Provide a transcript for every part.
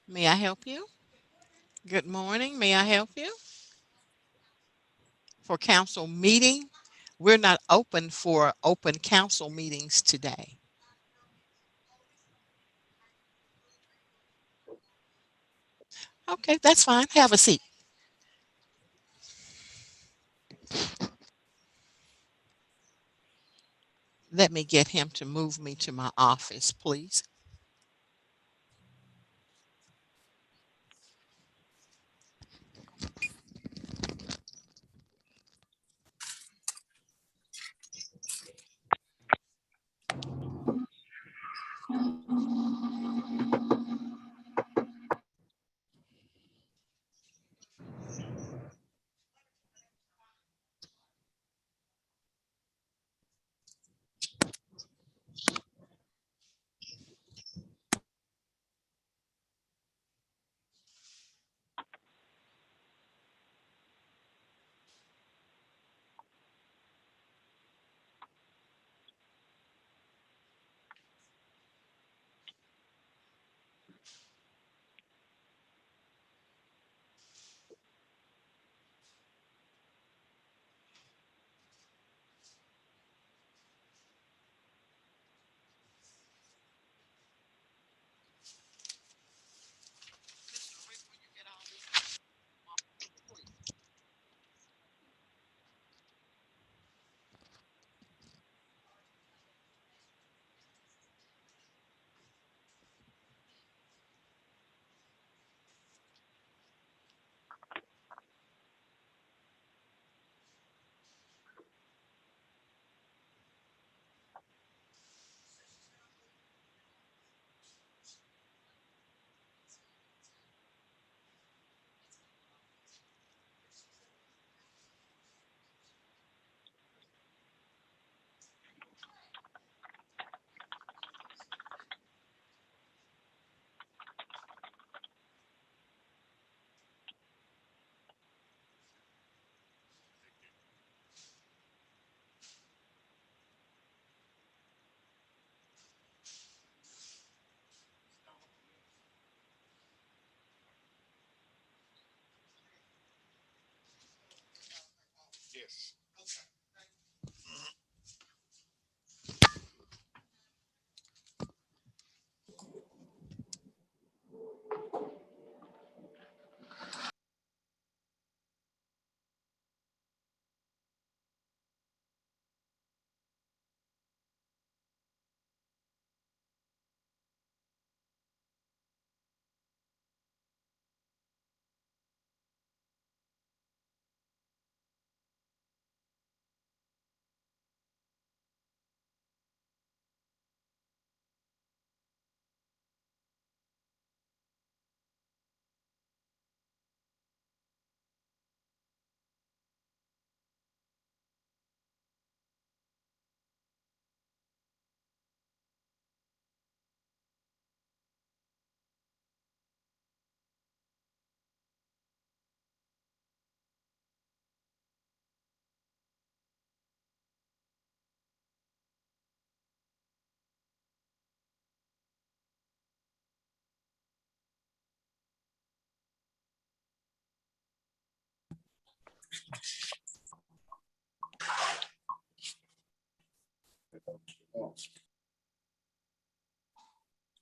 May I help you? Good morning. May I help you? For council meeting? We're not open for open council meetings today. Okay, that's fine. Have a seat. Let me get him to move me to my office, please.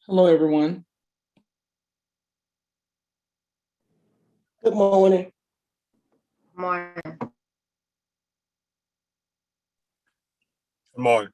Hello, everyone. Good morning. Morning. Good morning.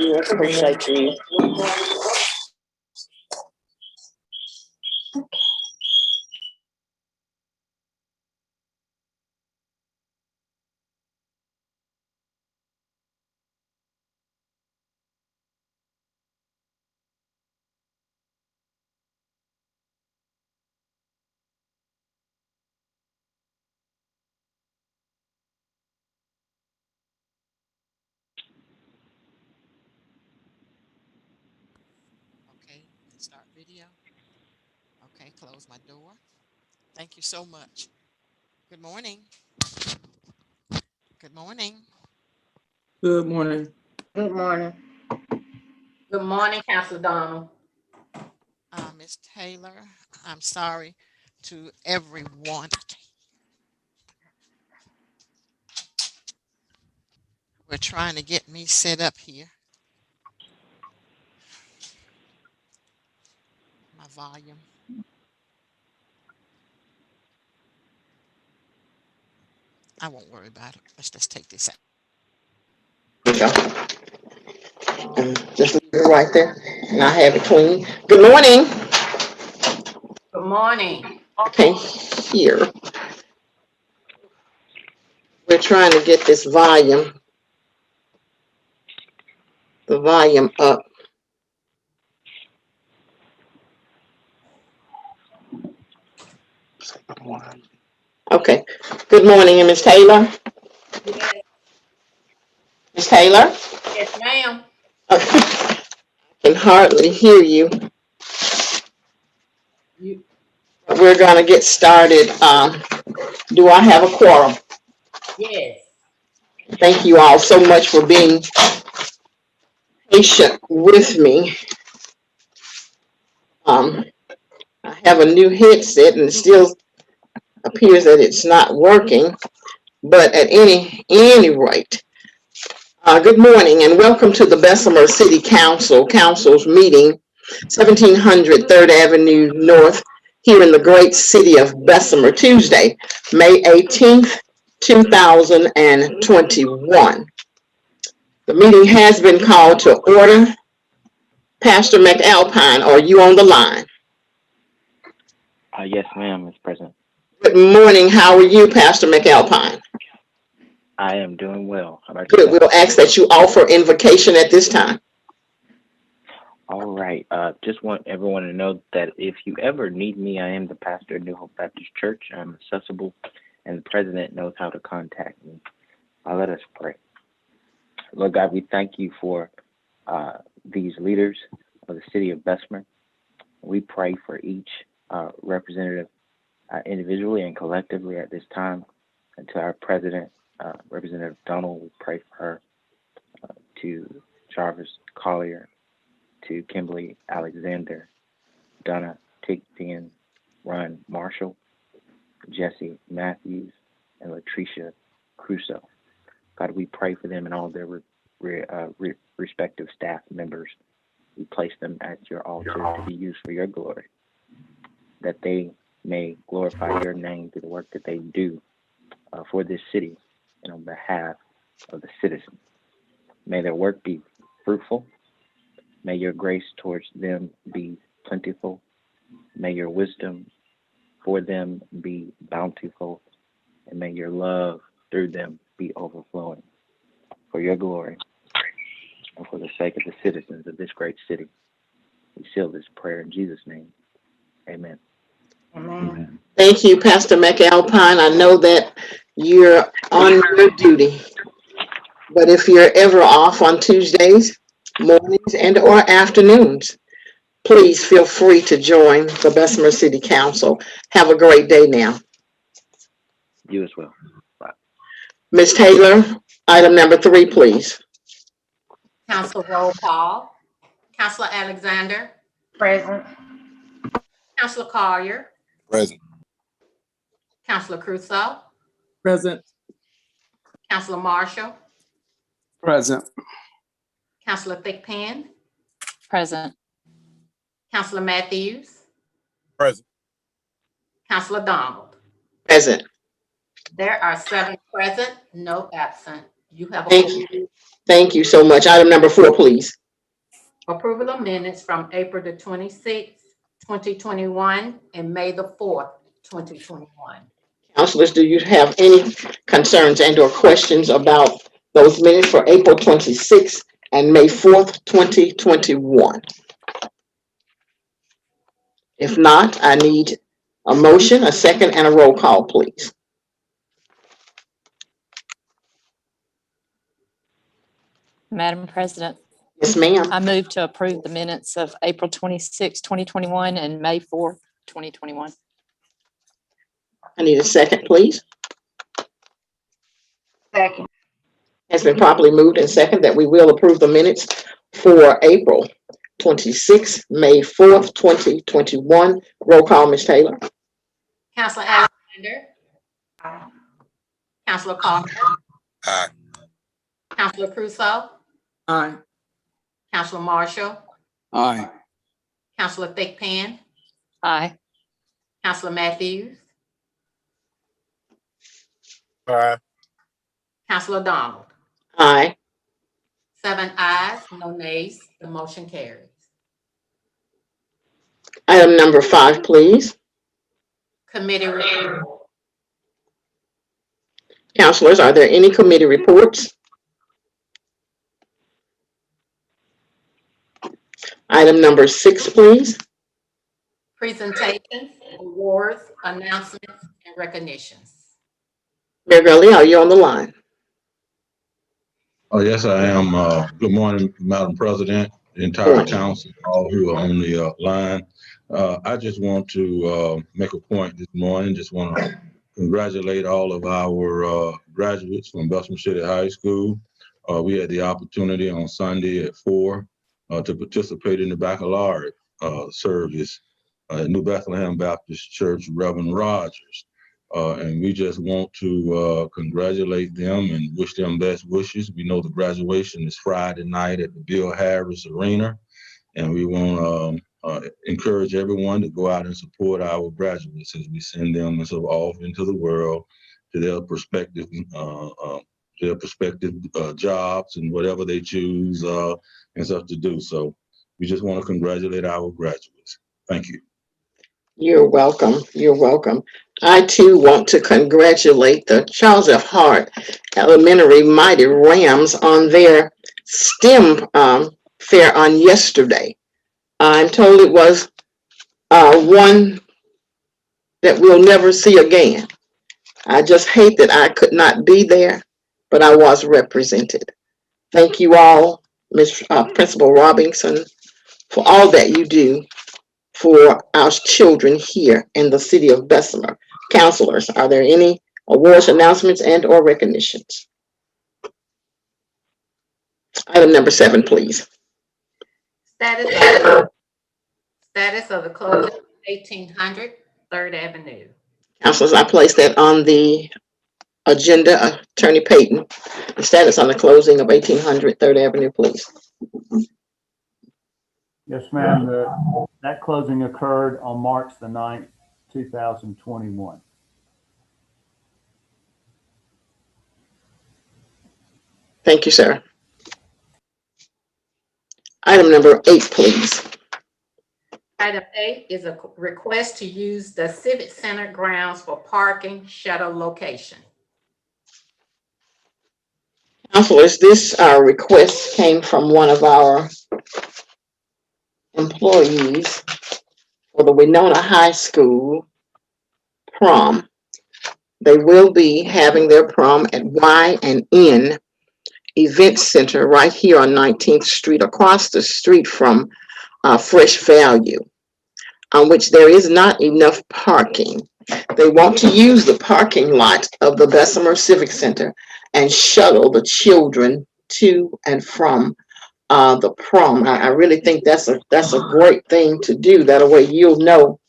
you. Appreciate you. Okay, and start video. Okay, close my door. Thank you so much. Good morning. Good morning. Good morning. Good morning. Good morning, Councilor Donald. Ms. Taylor, I'm sorry to everyone. We're trying to get me set up here. My volume. I won't worry about it. Let's just take this out. There you go. And just leave it right there. And I have it clean. Good morning. Good morning. I can't hear. We're trying to get this volume, the volume up. Okay. Good morning, and Ms. Taylor. Yes, Ms. Taylor? yes, ma'am. I can hardly hear you. We're going to get started. Do I have a quorum? Yes. Thank you all so much for being patient with me. I have a new headset and it still appears that it's not working. But at any rate, good morning and welcome to the Bessemer City Council's meeting, 1700 3rd Avenue North, here in the great city of Bessemer, Tuesday, May 18th, 2021. The meeting has been called to order. Pastor McAlpine, are you on the line? Yes, ma'am, Ms. President. Good morning. How are you, Pastor McAlpine? I am doing well. How about Good. yourself? We'll ask that you offer invocation at this time. All right. Just want everyone to know that if you ever need me, I am the pastor of New Hope Baptist Church. I'm accessible, and the president knows how to contact me. Let us pray. Lord God, we thank you for these leaders of the city of Bessemer. We pray for each representative individually and collectively at this time. And to our president, Representative Donald, we pray for her. To Jarvis Collier, to Kimberly Alexander, Donna Tigpian, Ron Marshall, Jesse Matthews, and Latricia Crusoe. God, we pray for them and all their respective staff members. We place them at your altar to be used for your glory, that they may glorify your name through the work that they do for this city and on behalf of the citizens. May their work be fruitful. May your grace towards them be plentiful. May your wisdom for them be bountiful. And may your love through them be overflowing. For your glory and for the sake of the citizens of this great city, we seal this prayer in Jesus' name. Amen. Amen. Thank you, Pastor McAlpine. I know that you're on your duty, but if you're ever off on Tuesdays, mornings and or afternoons, please feel free to join the Bessemer City Council. Have a great day now. You as well. Bye. Ms. Taylor, item number 3, please. Council roll call. Councilor Alexander. Present. Councilor Collier. Present. Councilor Crusoe. Present. Councilor Marshall. Present. Councilor Thigpen. Present. Councilor Matthews. Present. Councilor Donald. Present. There are 7 present, no absent. You have a Thank quorum. you. Thank you so much. Item number 4, please. Approval of minutes from April the 26th, 2021, and May the 4th, 2021. Councilors, do you have any concerns and or questions about those minutes for April 26th and May 4th, 2021? If not, I need a motion, a second, and a roll call, please. Madam President, Yes, ma'am. I move to approve the minutes of April 26, 2021 and May 4, 2021. I need a second, please. Second. Has been properly moved and second that we will approve the minutes for April 26th, May 4th, 2021. Roll call, Ms. Taylor. Councilor Alexander. Aye. Councilor Carter. Aye. Councilor Crusoe. Aye. Councilor Marshall. Aye. Councilor Thickpan. Aye. Councilor Matthews. Aye. Councilor Donald. Aye. 7 ayes, no nays. The motion carries. Item number 5, please. Committee report. Councilors, are there any committee reports? Item number 6, please. Presentations, awards, announcements, and recognitions. Mayor Gurley, are you on the line? Oh, yes, I am. Good morning, Madam President, the entire council, all who are on the line. I just want to make a point this morning. Just want to congratulate all of our graduates from Bessemer City High School. We had the opportunity on Sunday at 4 to participate in the baccalaureate service at New Bethlehem Baptist Church, Reverend Rogers. And we just want to congratulate them and wish them best wishes. We know the graduation is Friday night at the Bill Harris Arena, and we want to encourage everyone to go out and support our graduates as we send them off into the world to their prospective jobs and whatever they choose and stuff to do. So we just want to congratulate our graduates. Thank you. You're welcome. You're welcome. I too want to congratulate the Charles F. Hart Elementary Mighty Rams on their STEM fair on yesterday. I'm told it was one that we'll never see again. I just hate that I could not be there, but I was represented. Thank you all, Ms. Principal Robinson, for all that you do for our children here in the city of Bessemer. Counselors, are there any awards, announcements, and or recognitions? Item number 7, please. Status of the closing of 1800 3rd Avenue. Counselors, I place that on the agenda. Attorney Payton, the status on the closing of 1800 3rd Avenue, please. Yes, ma'am. That closing occurred on March the 9th, 2021. Thank you, sir. Item number 8, please. Item 8 is a request to use the Civic Center grounds for parking shuttle location. Counselors, this request came from one of our employees for the Winona High School prom. They will be having their prom at Y&N Event Center right here on 19th Street, across the street from Fresh Value, on which there is not enough parking. They want to use the parking lot of the Bessemer Civic Center and shuttle the children to and from the prom. I really think that's a great thing to do. That way you'll know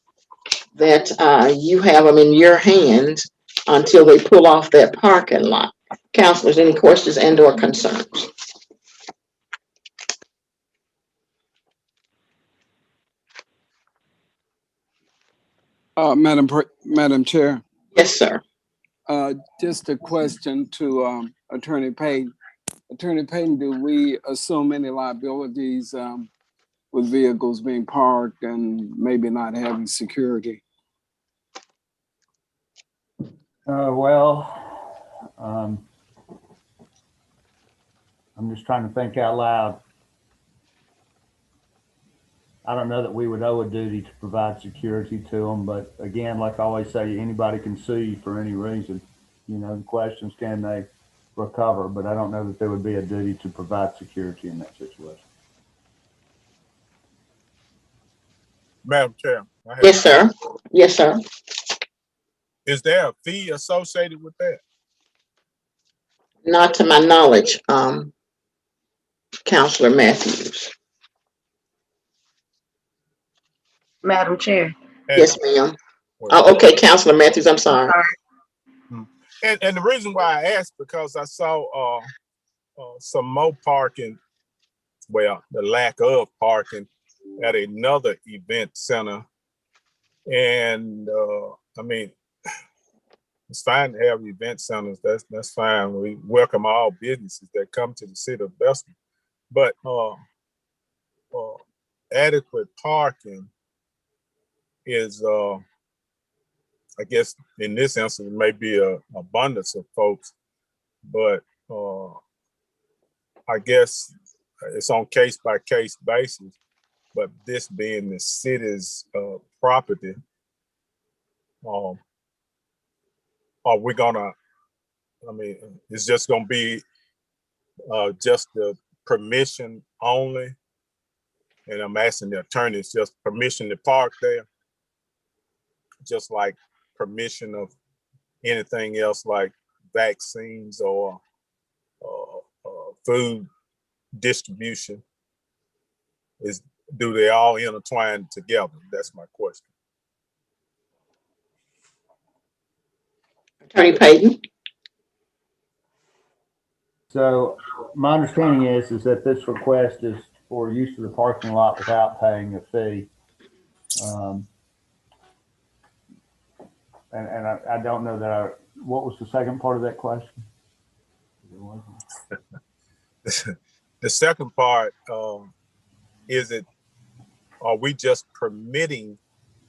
that you have them in your hands until they pull off that parking lot. Counselors, any questions and or concerns? Madam Chair, Yes, sir. just a question to Attorney Payton. Attorney Payton, do we assume any liabilities with vehicles being parked and maybe not having security? I'm just trying to think out loud. I don't know that we would owe a duty to provide security to them, but again, like I always say, anybody can sue you for any reason. You know, the question is, can they recover? But I don't know that there would be a duty to provide security in that situation. Madam Chair, Yes, sir. Yes, sir. is there a fee associated with that? Not to my knowledge, Counselor Matthews. Madam Chair. And, Yes, ma'am. Oh, okay, Counselor Matthews, I'm sorry. and the reason why I asked, because I saw some more parking, well, the lack of parking at another event center. And I mean, it's fine to have event centers. That's fine. We welcome all businesses that come to the city of Bessemer. But adequate parking is, I guess, in this instance, it may be an abundance of folks, but I guess it's on case by case basis. But this being the city's property, are we gonna? I mean, it's just gonna be just the permission only, and I'm asking the attorney, it's just permission to park there, just like permission of anything else like vaccines or food distribution. Do they all intertwine together? That's my question. Attorney Payton. So my understanding is that this request is for use of the parking lot without paying a fee. And I don't know that what was the second part of that question? The second part, are we just permitting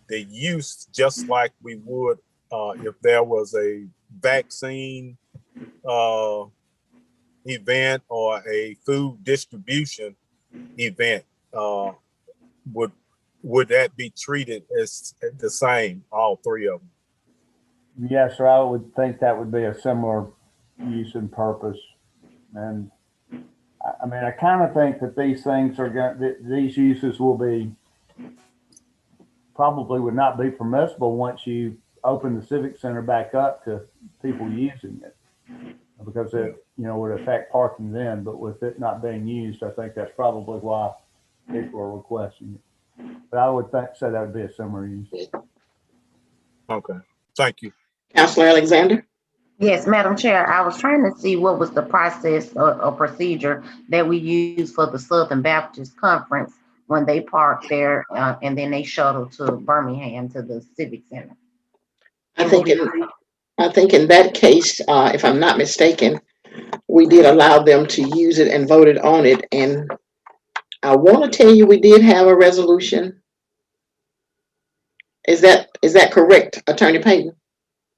the use just like we would if there was a vaccine event or a food distribution event? Would that be treated as the same, all three of them? Yes, sir. I would think that would be a similar use and purpose. And I mean, I kind of think that these things these uses will be probably would not be permissible once you open the Civic Center back up to people using it, because it would affect parking then. But with it not being used, I think that's probably why people are requesting it. But I would say that would be a similar use. Okay, thank you. Counselor Alexander. Yes, Madam Chair, I was trying to see what was the process or procedure that we use for the Southern Baptist Conference when they park there and then they shuttle to Birmingham to the Civic Center. I think in that case, if I'm not mistaken, we did allow them to use it and voted on it. And I want to tell you, we did have a resolution. Is that correct, Attorney Payton?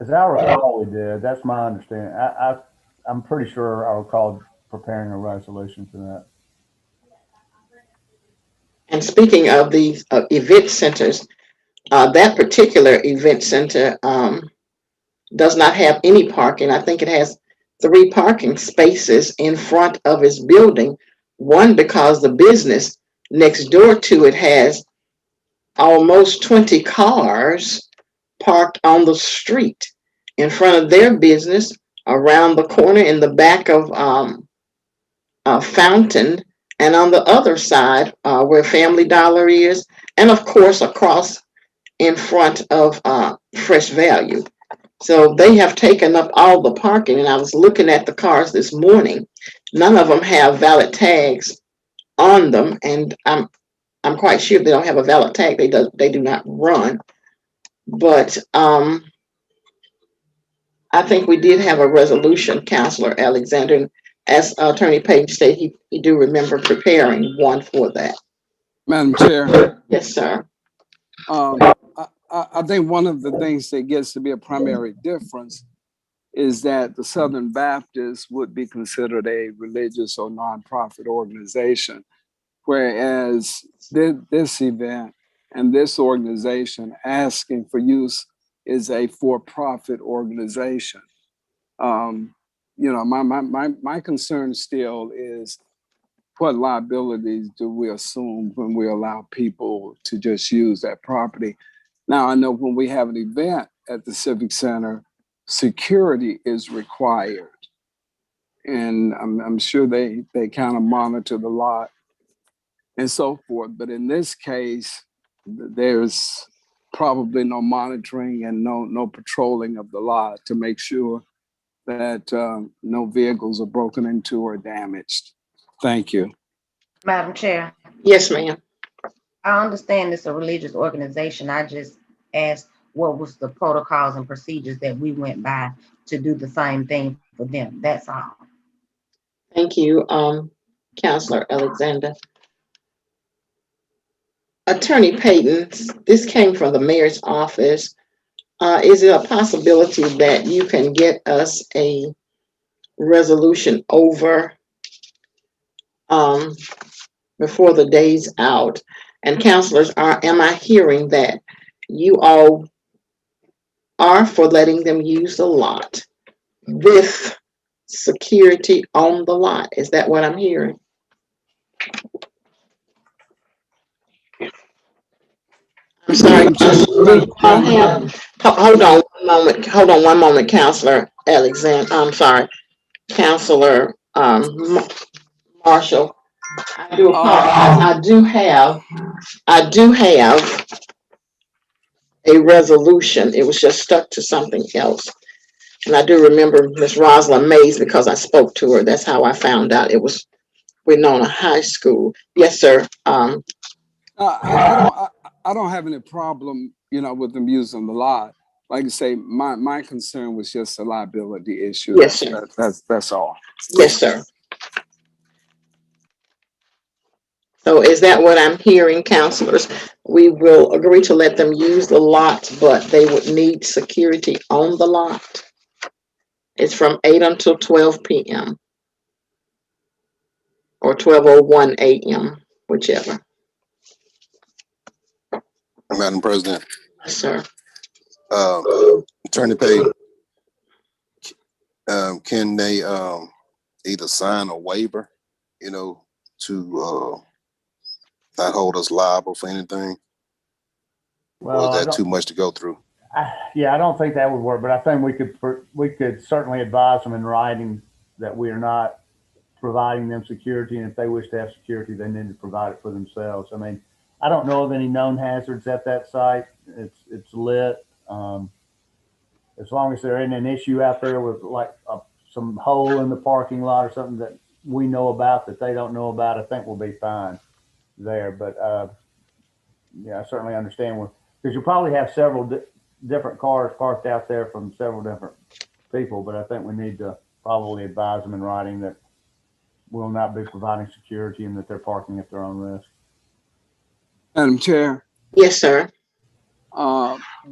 As I recall, we did. That's my understanding. I'm pretty sure I recall preparing a resolution for that. And speaking of these event centers, that particular event center does not have any parking. I think it has 3 parking spaces in front of its building. One, because the business next door to it has almost 20 cars parked on the street in front of their business, around the corner in the back of Fountain, and on the other side where Family Dollar is, and of course across in front of Fresh Value. So they have taken up all the parking, and I was looking at the cars this morning. None of them have valid tags on them, and I'm quite sure if they don't have a valid tag, they do not run. But I think we did have a resolution, Counselor Alexander, and as Attorney Payton stated, he do remember preparing one for that. Madam Chair, Yes, sir. I, I think one of the things that gets to be a primary difference is that the Southern Baptists would be considered a religious or nonprofit organization, whereas this event and this organization asking for use is a for-profit organization. My concern still is what liabilities do we assume when we allow people to just use that property? Now, I know when we have an event at the Civic Center, security is required. And I'm sure they kind of monitor the lot and so forth. But in this case, there's probably no monitoring and no patrolling of the lot to make sure that no vehicles are broken into or damaged. Thank you. Madam Chair, Yes, ma'am. I understand it's a religious organization. I just asked what was the protocols and procedures that we went by to do the same thing for them. That's all. Thank you, Counselor Alexander. Attorney Payton, this came from the mayor's office. Is it a possibility that you can get us a resolution over before the day's out? And counselors, am I hearing that you all are for letting them use the lot with security on the lot? Is that what I'm hearing? I'm sorry. Hold on one moment. Hold on one moment, Counselor Alexander. I'm sorry, Counselor Marshall. I do apologize. I do have a resolution. It was just stuck to something else. And I do remember Miss Rosalind Mays because I spoke to her. That's how I found out it was Winona High School. Yes, sir. I don't have any problem, with them using the lot. Like I say, my concern was just a liability issue. Yes, sir. That's all. Yes, sir. So is that what I'm hearing, counselors? We will agree to let them use the lot, but they would need security on the lot. It's from 8 until 12 p.m. or 12:01 a.m., whichever. Madam President. Yes, sir. Attorney Payton, can they either sign a waiver, to not hold us liable for anything? Well, or is that too much to go through? Yeah, I don't think that would work, but I think we could certainly advise them in writing that we are not providing them security, and if they wish to have security, they need to provide it for themselves. I mean, I don't know of any known hazards at that site. It's lit. As long as there isn't an issue out there with like some hole in the parking lot or something that we know about that they don't know about, I think we'll be fine there. But yeah, I certainly understand because you'll probably have several different cars parked out there from several different people. But I think we need to probably advise them in writing that we'll not be providing security and that they're parking at their own risk. Madam Chair. Yes, sir.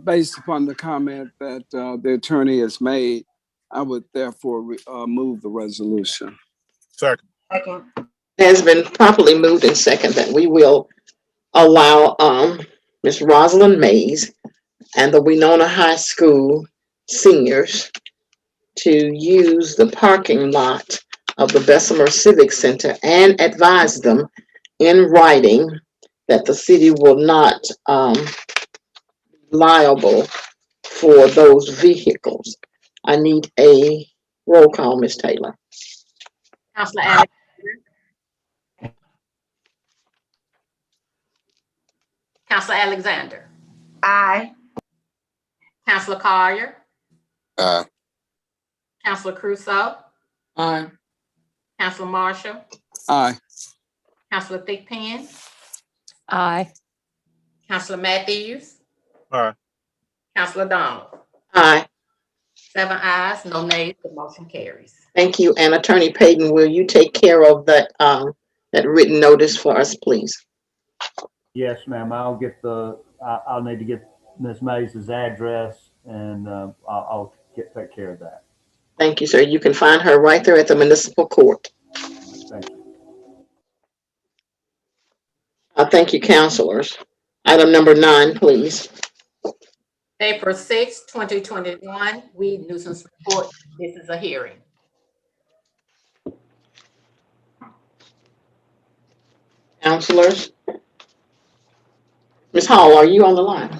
Based upon the comment that the attorney has made, I would therefore move the resolution. Second. Second. It has been properly moved and second that we will allow Ms. Rosalind Mays and the Winona High School seniors to use the parking lot of the Bessemer Civic Center and advise them in writing that the city will not liable for those vehicles. I need a roll call, Ms. Taylor. Counselor Alexander. Counselor Alexander. Aye. Counselor Collier. Aye. Counselor Crusoe. Aye. Counselor Marshall. Aye. Counselor Thigpen. Aye. Counselor Matthews. Aye. Counselor Donald. Aye. 7 ayes, no nays, the motion carries. Thank you. And Attorney Payton, will you take care of that that written notice for us, please? Yes, ma'am. I'll get I'll need to get Ms. Mays' address and I'll take care of that. Thank you, sir. You can find her right there at the municipal court. Thank you. Thank you, counselors. Item number 9, please. April 6, 2021, weed nuisance report. This is a hearing. Counselors. Ms. Hall, are you on the line?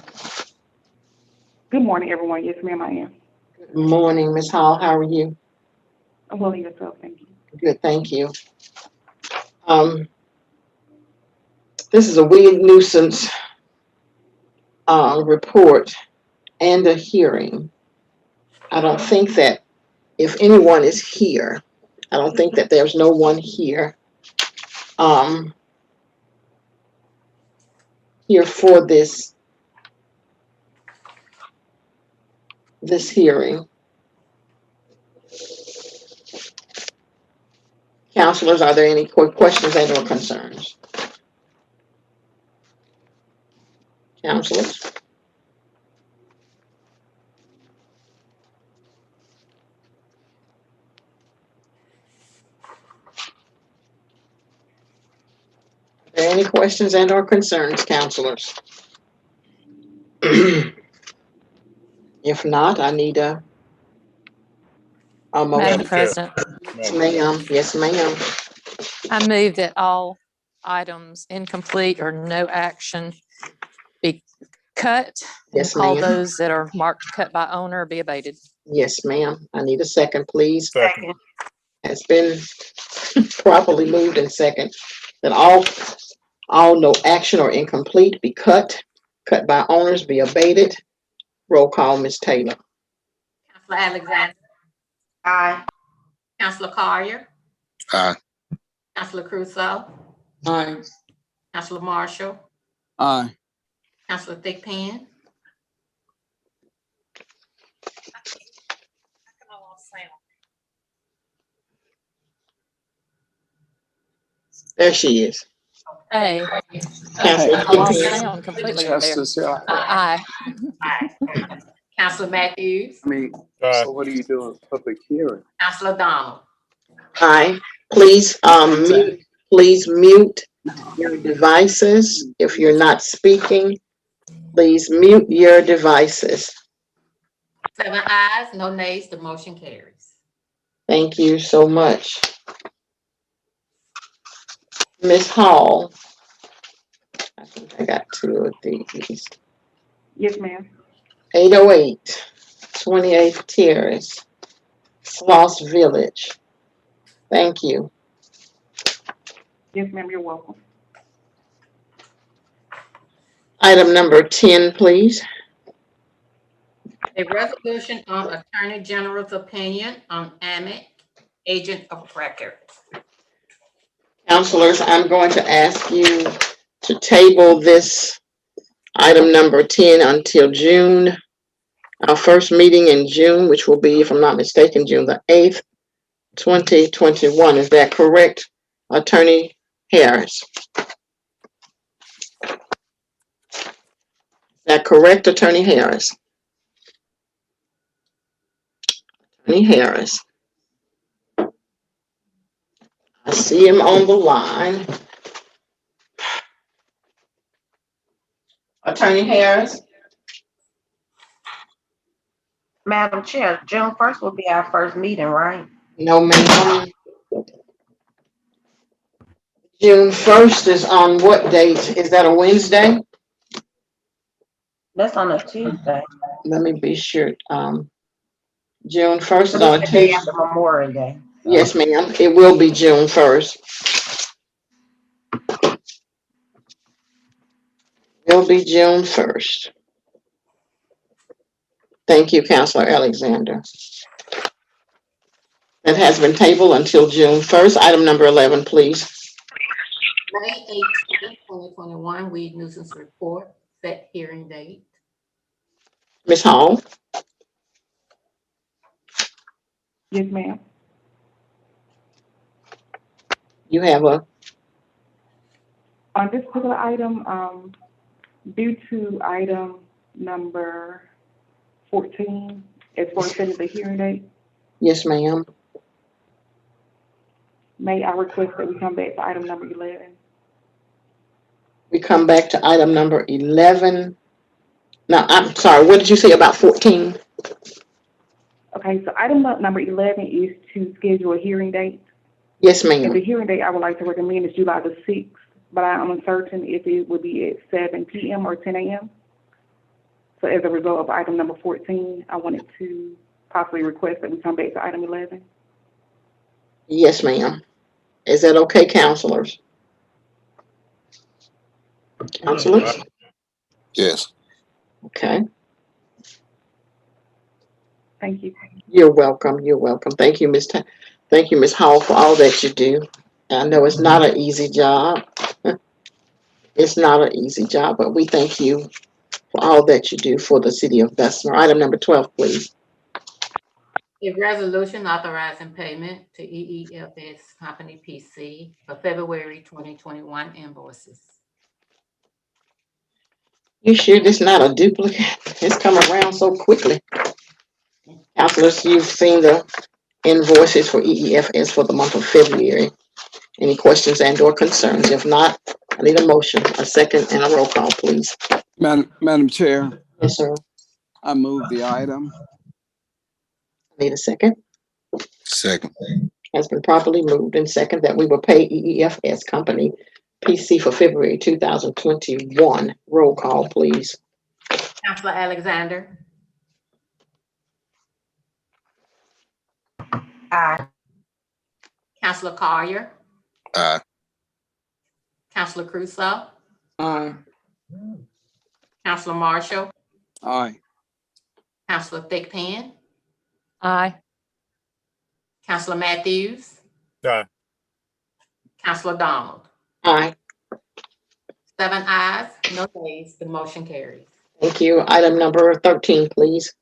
Good morning, everyone. Yes, ma'am, I am. Good morning, Ms. Hall. How are you? I'm well, yourself. Thank you. Good, thank you. This is a weed nuisance report and a hearing. I don't think that if anyone is here, I don't think that there's no one here here for this hearing. Counselors, are there any questions and or concerns? Counselors? Are there any questions and or concerns, counselors? If not, I need a Madam motion. President, Yes, ma'am. Yes, ma'am. I move that all items incomplete or no action be cut, and Yes, all ma'am. those that are marked cut by owner be abated. Yes, ma'am. I need a second, please. Second. Has been properly moved and second that all no action or incomplete be cut by owners be abated. Roll call, Ms. Taylor. Councilor Alexander, Aye. Councilor Collier, Aye. Councilor Crusoe, Aye. Councilor Marshall, Aye. Councilor Thigpen, There she is. Hey, Councilor I lost Thigpen. sound completely there. Justice, yeah. Aye. Councilor Matthews, I mean, Aye. so what are you doing? Public hearing? Councilor Donald. Aye. Please mute your devices. If you're not speaking, please mute your devices. 7 ayes, no nays, the motion carries. Thank you so much. Ms. Hall. I think I got 2 of these. Yes, ma'am. 808 28th Terrace, Sloss Village. Thank you. Yes, ma'am, you're welcome. Item number 10, please. A resolution on Attorney General's opinion on AMIC, agent of record. Counselors, I'm going to ask you to table this item number 10 until June, our first meeting in June, which will be, if I'm not mistaken, June the 8th, 2021. Is that correct, Attorney Harris? Is that correct, Attorney Harris? Attorney Harris. I see him on the line. Attorney Harris? Madam Chair, June 1st will be our first meeting, right? No, ma'am. June 1st is on what date? Is that a Wednesday? That's on a Tuesday. Let me be sure. June 1st is But on a it's the day Tuesday. after Memorial Day. So. Yes, ma'am. It will be June 1st. It'll be June 1st. Thank you, Councilor Alexander. That has been tabled until June 1st. Item number 11, please. May 18, 2021, weed nuisance report, set hearing date. Ms. Hall? Yes, ma'am. You have a, On this particular item, due to item number 14, as far as setting the hearing date, Yes, ma'am. may I request that we come back to item number 11? We come back to item number 11. Now, I'm sorry, what did you say about 14? Okay, so item number 11 is to schedule a hearing date. Yes, And ma'am. the hearing date I would like to recommend is July the 6th, but I'm uncertain if it would be at 7 p.m. or 10 a.m. So as a result of item number 14, I wanted to possibly request that we come back to item 11. Yes, ma'am. Is that okay, counselors? Counselors? Yes. Okay. Thank you. You're welcome. You're welcome. Thank you, Thank you, Ms. Hall, for all that you do. I know it's not an easy job. It's not an easy job, but we thank you for all that you do for the city of Bessemer. Item number 12, please. A resolution authorizing payment to EEFS Company PC for February 2021 invoices. You sure this not a duplicate? It's come around so quickly. Counselors, you've seen the invoices for EEFS for the month of February. Any questions and or concerns? If not, I need a motion, a second, and a roll call, please. Madam Chair, Yes, sir. I move the item. Need a second. Second. Has been properly moved and second that we will pay EEFS Company PC for February 2021. Roll call, please. Councillor Alexander, Aye. Councillor Collier, Aye. Councillor Crusoe, Aye. Councillor Marshall, Aye. Councillor Thickpan, Aye. Councillor Matthews, Aye. Councillor Donald. Aye. 7 ayes, no nays, the motion carries. Thank you. Item number 13, please.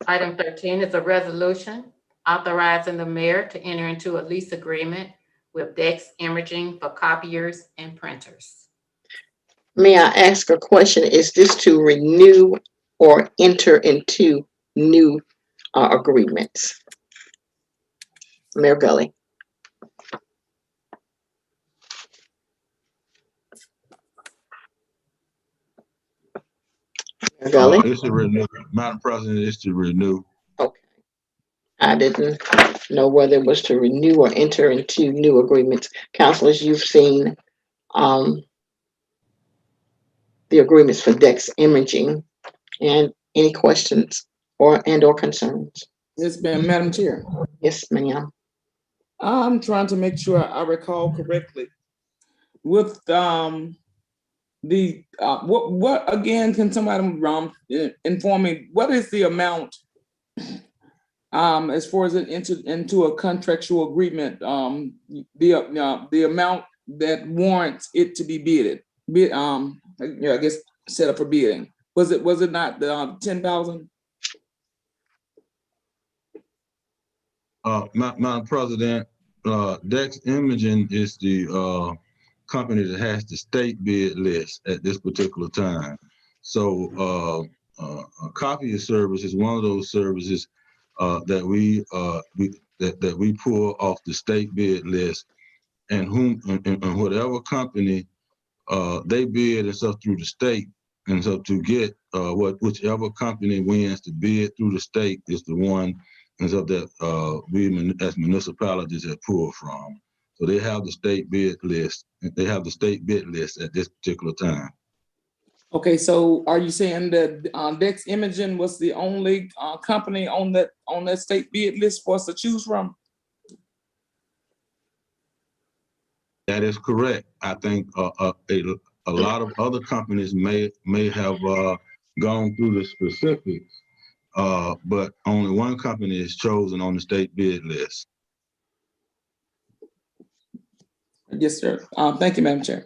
Item 13 is a resolution authorizing the mayor to enter into a lease agreement with Dex Imaging for copiers and printers. May I ask a question? Is this to renew or enter into new agreements? Mayor Gully. Mayor Gully? It's to renew. Madam President, it's to renew. Okay. I didn't know whether it was to renew or enter into new agreements. Councilors, you've seen the agreements for Dex Imaging. And any questions or concerns? Yes, ma'am, Madam Chair. Yes, ma'am. I'm trying to make sure I recall correctly. With what again? Can somebody inform me? What is the amount as far as it entered into a contractual agreement? The amount that warrants it to be bid. I guess set up for bidding. Was it not the 10,000? Madam President, Dex Imaging is the company that has the state bid list at this particular time. So a copier service is one of those services that we pull off the state bid list, and whatever company they bid and stuff through the state, and so to get whichever company wins the bid through the state is the one, and so that we as municipalities have pulled from. So they have the state bid list. They have the state bid list at this particular time. Okay, so are you saying that Dex Imaging was the only company on that state bid list for us to choose from? That is correct. I think a lot of other companies may have gone through the specifics, but only one company is chosen on the state bid list. Yes, sir. Thank you, Madam Chair.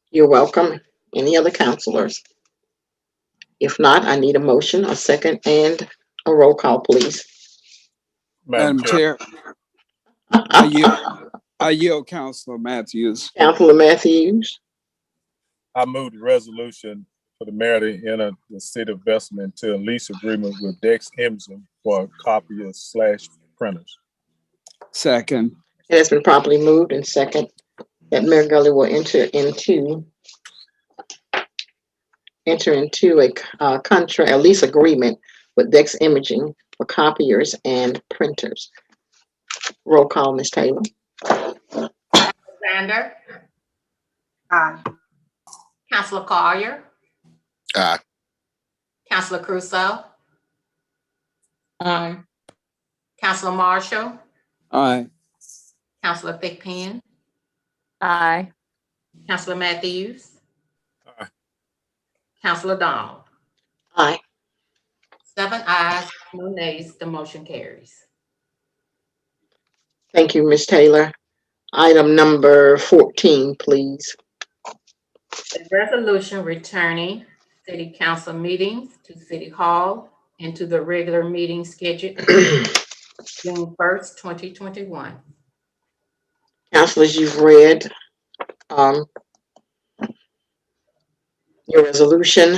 You're welcome. Any other counselors? If not, I need a motion, a second, and a roll call, please. Madam Chair, I yield. I yield, Councilor Matthews. Councilor Matthews. I move the resolution for the mayor to enter the city of Bessemer into a lease agreement with Dex Imaging for copiers / printers. Second. It has been properly moved and second that Mayor Gully will enter into a contract, a lease agreement with Dex Imaging for copiers and printers. Roll call, Ms. Taylor. Alexander, Aye. Councilor Collier, Aye. Councilor Crusoe, Aye. Councilor Marshall, Aye. Councilor Thigpen, Aye. Councilor Matthews, Aye. Councilor Donald. Aye. 7 ayes, no nays, the motion carries. Thank you, Ms. Taylor. Item number 14, please. A resolution returning city council meetings to City Hall and to the regular meeting scheduled June 1st, 2021. Councilors, you've read your resolution.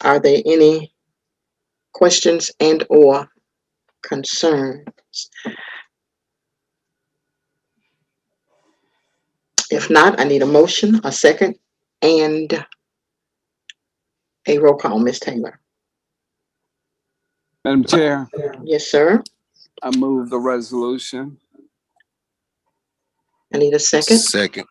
Are there any questions and or concerns? If not, I need a motion, a second, and a roll call, Ms. Taylor. Madam Chair, Yes, sir. I move the resolution. I need a second. Second.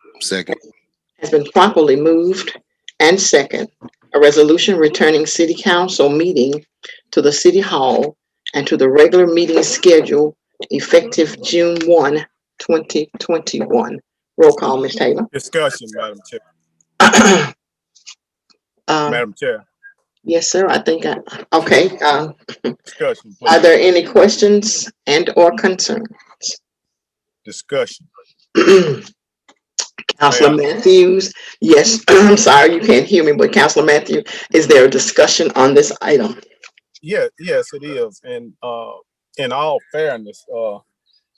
Has been properly moved and second. A resolution returning city council meeting to the city hall and to the regular meeting schedule effective June 1, 2021. Roll call, Ms. Taylor. Discussion, Madam Chair. Madam Chair. Yes, sir. I think okay. Discussion, please. Are there any questions and or concerns? Discussion. Councilor Matthews, yes, I'm sorry, you can't hear me, but Councilor Matthews, is there a discussion on this item? Yeah, yes, it is. And in all fairness,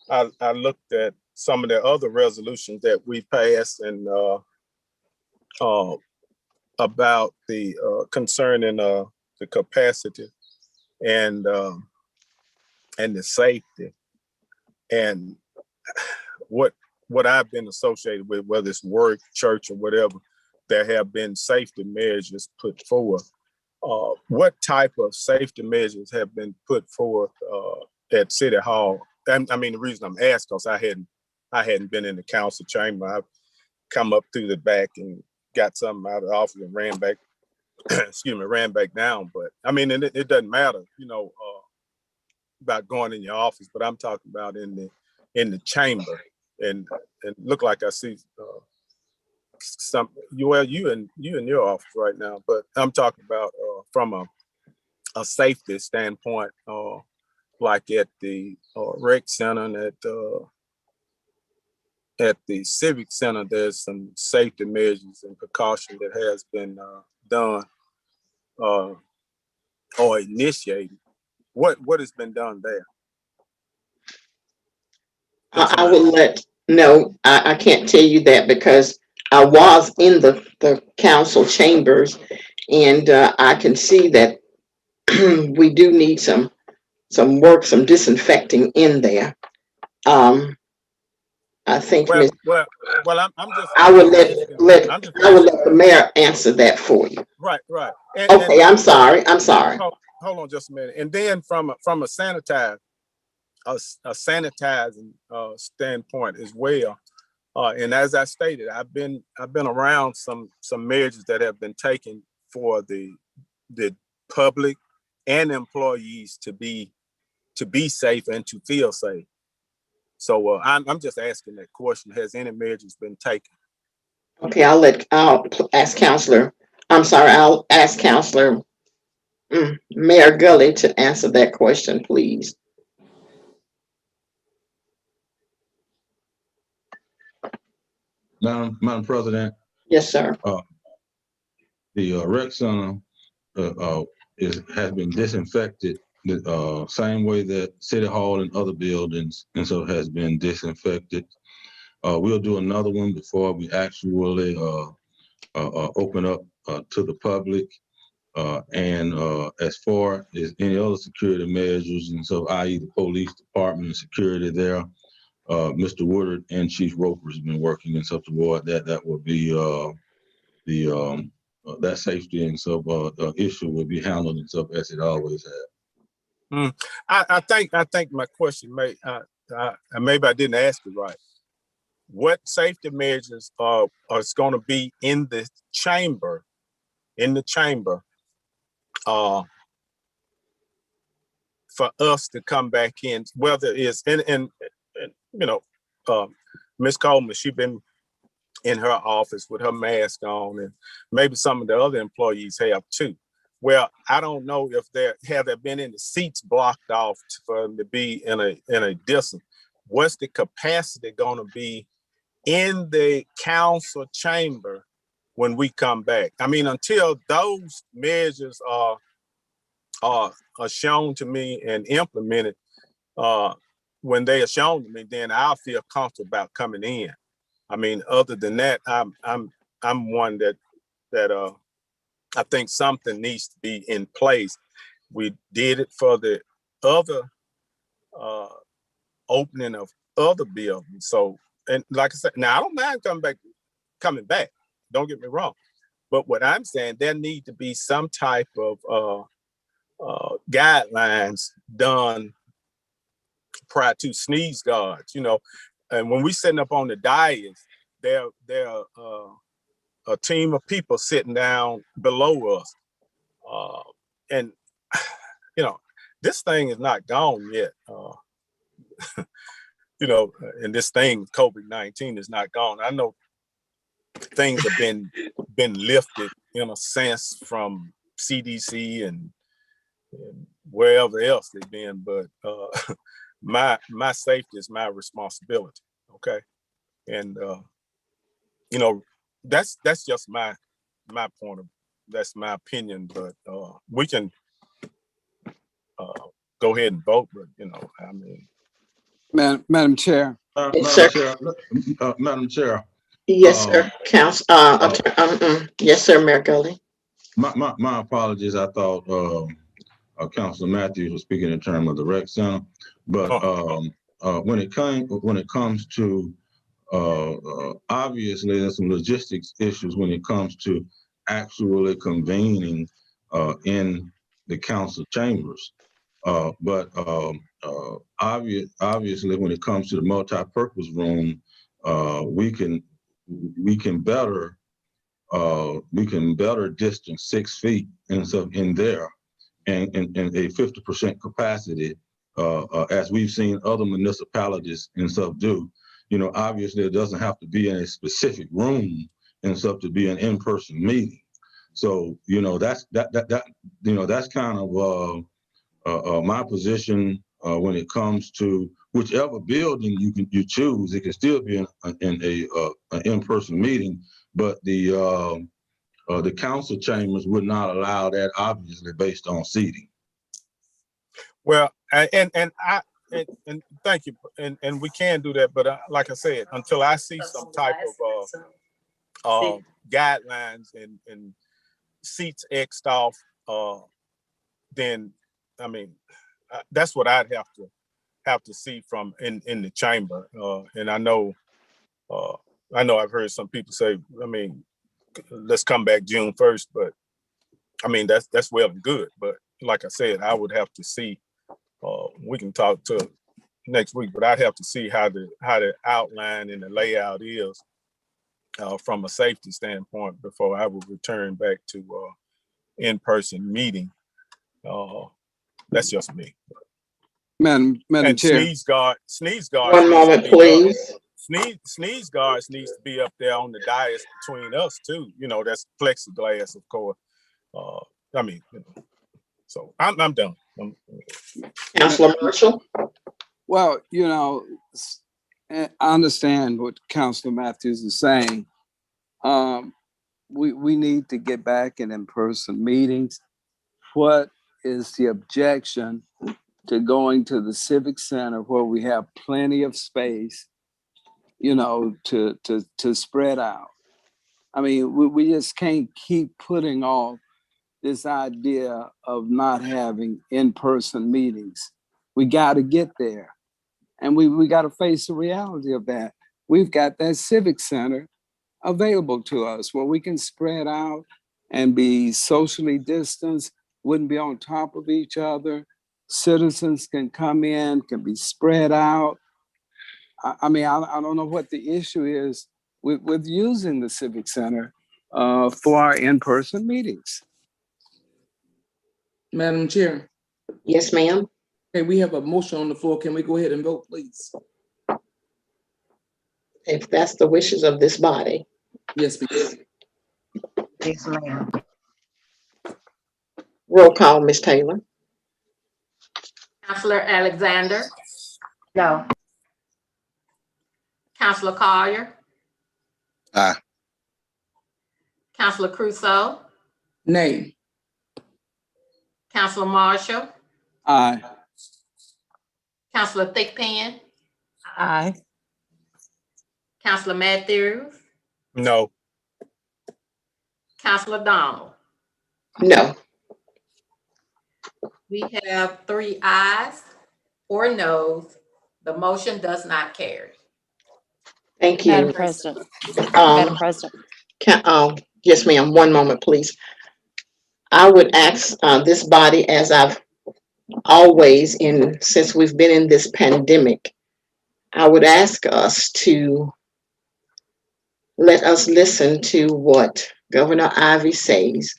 I looked at some of the other resolutions that we passed and about the concerning the capacity and the safety, and what I've been associated with, whether it's work, church, or whatever, there have been safety measures put forth. What type of safety measures have been put forth at City Hall? I mean, the reason I'm asked because I hadn't been in the council chamber. I've come up through the back and got something out of the office and ran back, ran back down. But I mean, it doesn't matter, about going in your office, but I'm talking about in the chamber. And look like I see some, well, you in your office right now, but I'm talking about from a safety standpoint, like at the rec center and at the Civic Center, there's some safety measures and precaution that has been done or initiated. What has been done there? I will I can't tell you that because I was in the council chambers and I can see that we do need some work, some disinfecting in there. I think I'm just. I would let the mayor answer that for you. Right. Okay, I'm sorry. Hold on just a minute. And then from a sanitizing standpoint as well. And as I stated, I've been around some measures that have been taken for the public and employees to be safe and to feel safe. So I'm just asking that question: has any measures been taken? Okay, I'll ask Councilor. I'll ask Councilor Mayor Gully to answer that question, please. Madam President. Yes, sir. The rec center has been disinfected the same way that City Hall and other buildings and so has been disinfected. We'll do another one before we actually open up to the public. And as far as any other security measures, and so i.e. the police department and security there, Mr. Woodard and Chief Roper has been working in such a way that will be that safety and issue will be handled and stuff as it always has. I think my question maybe I didn't ask it right. What safety measures are going to be in the chamber? For us to come back in, whether it's and Ms. Coleman, she's been in her office with her mask on, and maybe some of the other employees have too. Well, I don't know if there been any seats blocked off for them to be in a distance. What's the capacity going to be in the council chamber when we come back? I mean, until those measures are shown to me and implemented, when they are shown to me, then I'll feel comfortable about coming in. I mean, other than that, I'm one that I think something needs to be in place. We did it for the other opening of other buildings. So, and like I said, now I don't mind coming back. Don't get me wrong. But what I'm saying, there need to be some type of guidelines done prior to sneeze guards, and when we sitting up on the dais, there a team of people sitting down below us, and this thing is not gone yet, and this thing COVID-19 is not gone. I know things have been lifted in a sense from CDC and wherever else they've been, but my safety is my responsibility. Okay. And that's just my that's my opinion, but we can go ahead and vote, but I mean, Madam Chair. Madam Chair. Yes, sir. Council. Yes, sir, Mayor Gully. My apologies. I thought Councilor Matthews was speaking in terms of the rec center, but when it comes to obviously there's some logistics issues when it comes to actually convening in the council chambers. But obviously when it comes to the multi-purpose room, we can better distance 6 feet and stuff in there, and a 50% capacity, as we've seen other municipalities and stuff do. Obviously it doesn't have to be in a specific room and stuff to be an in-person meeting. So that's kind of my position when it comes to whichever building you choose. It can still be in an in-person meeting, but the council chambers would not allow that, obviously based on seating. Well, and thank you, and we can do that, but like I said, until I see some type of guidelines and seats X'd off, then I mean that's what I'd have to see from in the chamber, and I know I've heard some people say, I mean, let's come back June 1st, but I mean that's well and good, but like I said, I would have to see. We can talk to next week, but I'd have to see how the outline and the layout is from a safety standpoint before I would return back to in-person meeting. That's just me. Madam Chair. Sneeze guards. One moment, please. Sneeze guards needs to be up there on the dais between us too. That's plexiglass, of course. I mean, so I'm done. Councilor Marshall. Well, I understand what Councilor Matthews is saying. We need to get back in person meetings. What is the objection to going to the Civic Center where we have plenty of space to spread out. I mean, we just can't keep putting off this idea of not having in-person meetings. We got to get there. And we got to face the reality of that. We've got that Civic Center available to us where we can spread out and be socially distanced, wouldn't be on top of each other. Citizens can come in, can be spread out. I mean, I don't know what the issue is with using the Civic Center for our in-person meetings. Madam Chair. Yes, ma'am. Okay, we have a motion on the floor. Can we go ahead and vote, please? If that's the wishes of this body. Yes, please. Yes, ma'am. Roll call, Ms. Taylor. Counselor Alexander, No. Counselor Collier, Aye. Counselor Crusoe, Nay. Counselor Marshall, Aye. Counselor Thickpen, Aye. Counselor Matthews, No. Counselor Donald. No. We have 3 ayes, 4 noes. The motion does not carry. Thank Madam you. President. Madam President. Yes, ma'am. One moment, please. I would ask this body, as I've always since we've been in this pandemic, I would ask us to let us listen to what Governor Ivey says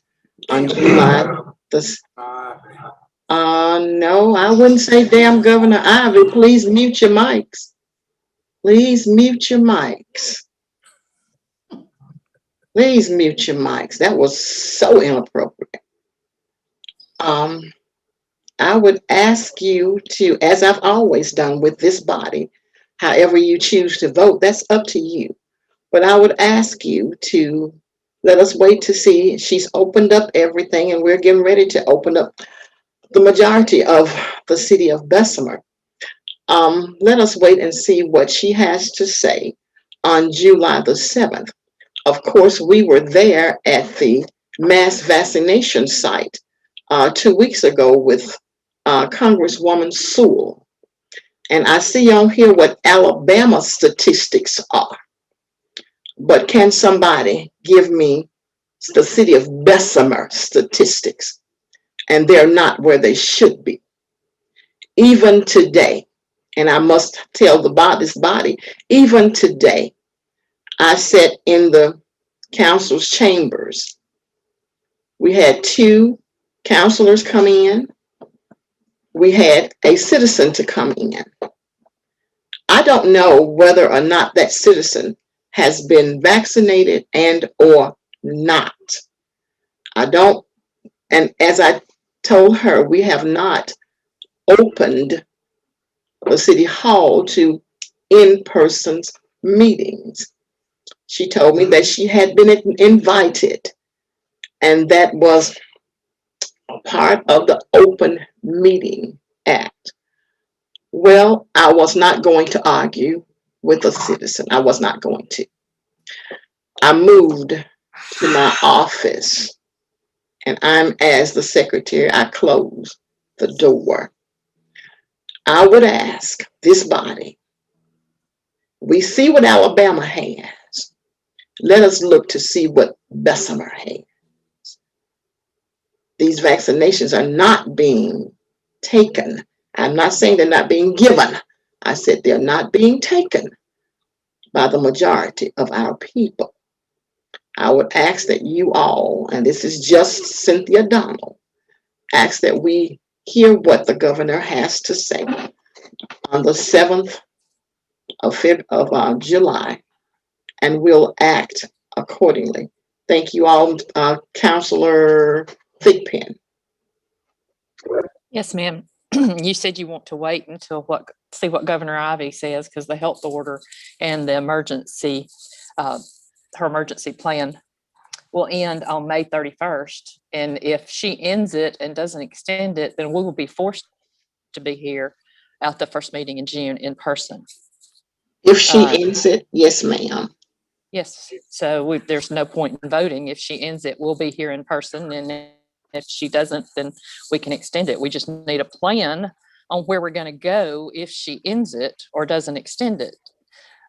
on July the. No, I wouldn't say damn Governor Ivey. Please mute your mics. Please mute your mics. Please mute your mics. That was so inappropriate. I would ask you to, as I've always done with this body, however you choose to vote, that's up to you. But I would ask you to let us wait to see. She's opened up everything, and we're getting ready to open up the majority of the city of Bessemer. Let us wait and see what she has to say on July the 7th. Of course, we were there at the mass vaccination site 2 weeks ago with Congresswoman Sewell. And I see on here what Alabama statistics are. But can somebody give me the city of Bessemer statistics? And they're not where they should be. Even today, and I must tell this body, even today, I sat in the council's chambers. We had 2 counselors come in. We had a citizen to come in. I don't know whether or not that citizen has been vaccinated and or not. I don't, and as I told her, we have not opened the city hall to in-person meetings. She told me that she had been invited, and that was part of the Open Meeting Act. Well, I was not going to argue with a citizen. I was not going to. I moved to my office, and as the secretary, I closed the door. I would ask this body, we see what Alabama has. Let us look to see what Bessemer has. These vaccinations are not being taken. I'm not saying they're not being given. I said they're not being taken by the majority of our people. I would ask that you all, and this is just Cynthia Donald, ask that we hear what the governor has to say on the 7th of July, and we'll act accordingly. Thank you all, Councilor Thigpen. Yes, ma'am. You said you want to wait until see what Governor Ivey says, because the health order and the emergency, her emergency plan will end on May 31st. And if she ends it and doesn't extend it, then we will be forced to be here at the first meeting in June in person. If she Uh, ends it, yes, ma'am. Yes, so there's no point in voting. If she ends it, we'll be here in person, and if she doesn't, then we can extend it. We just need a plan on where we're going to go if she ends it or doesn't extend it.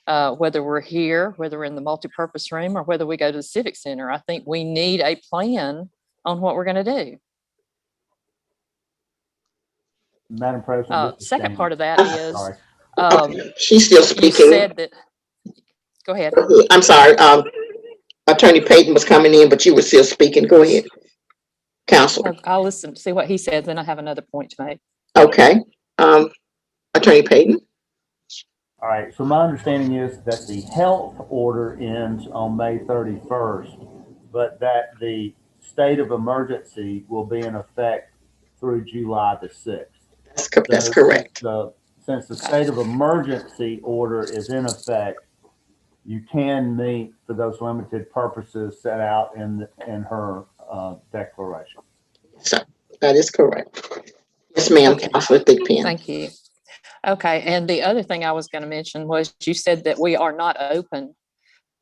Whether we're here, whether we're in the multipurpose room, or whether we go to the Civic Center, I think we need a plan on what we're going to do. Madam President, this is Second Shane. part of that is, Sorry. Okay, she's still you speaking. said that, go ahead. I'm sorry, Attorney Payton was coming in, but you were still speaking. Go ahead, Counselor. I'll listen to see what he says, then I have another point to make. Okay, Attorney Payton. All right, so my understanding is that the health order ends on May 31st, but that the state of emergency will be in effect through July the 6th. That's So correct. since the state of emergency order is in effect, you can meet for those limited purposes set out in her declaration. So that is correct. Yes, ma'am, Okay. Counselor Thigpen. Thank you. Okay, and the other thing I was going to mention was you said that we are not open,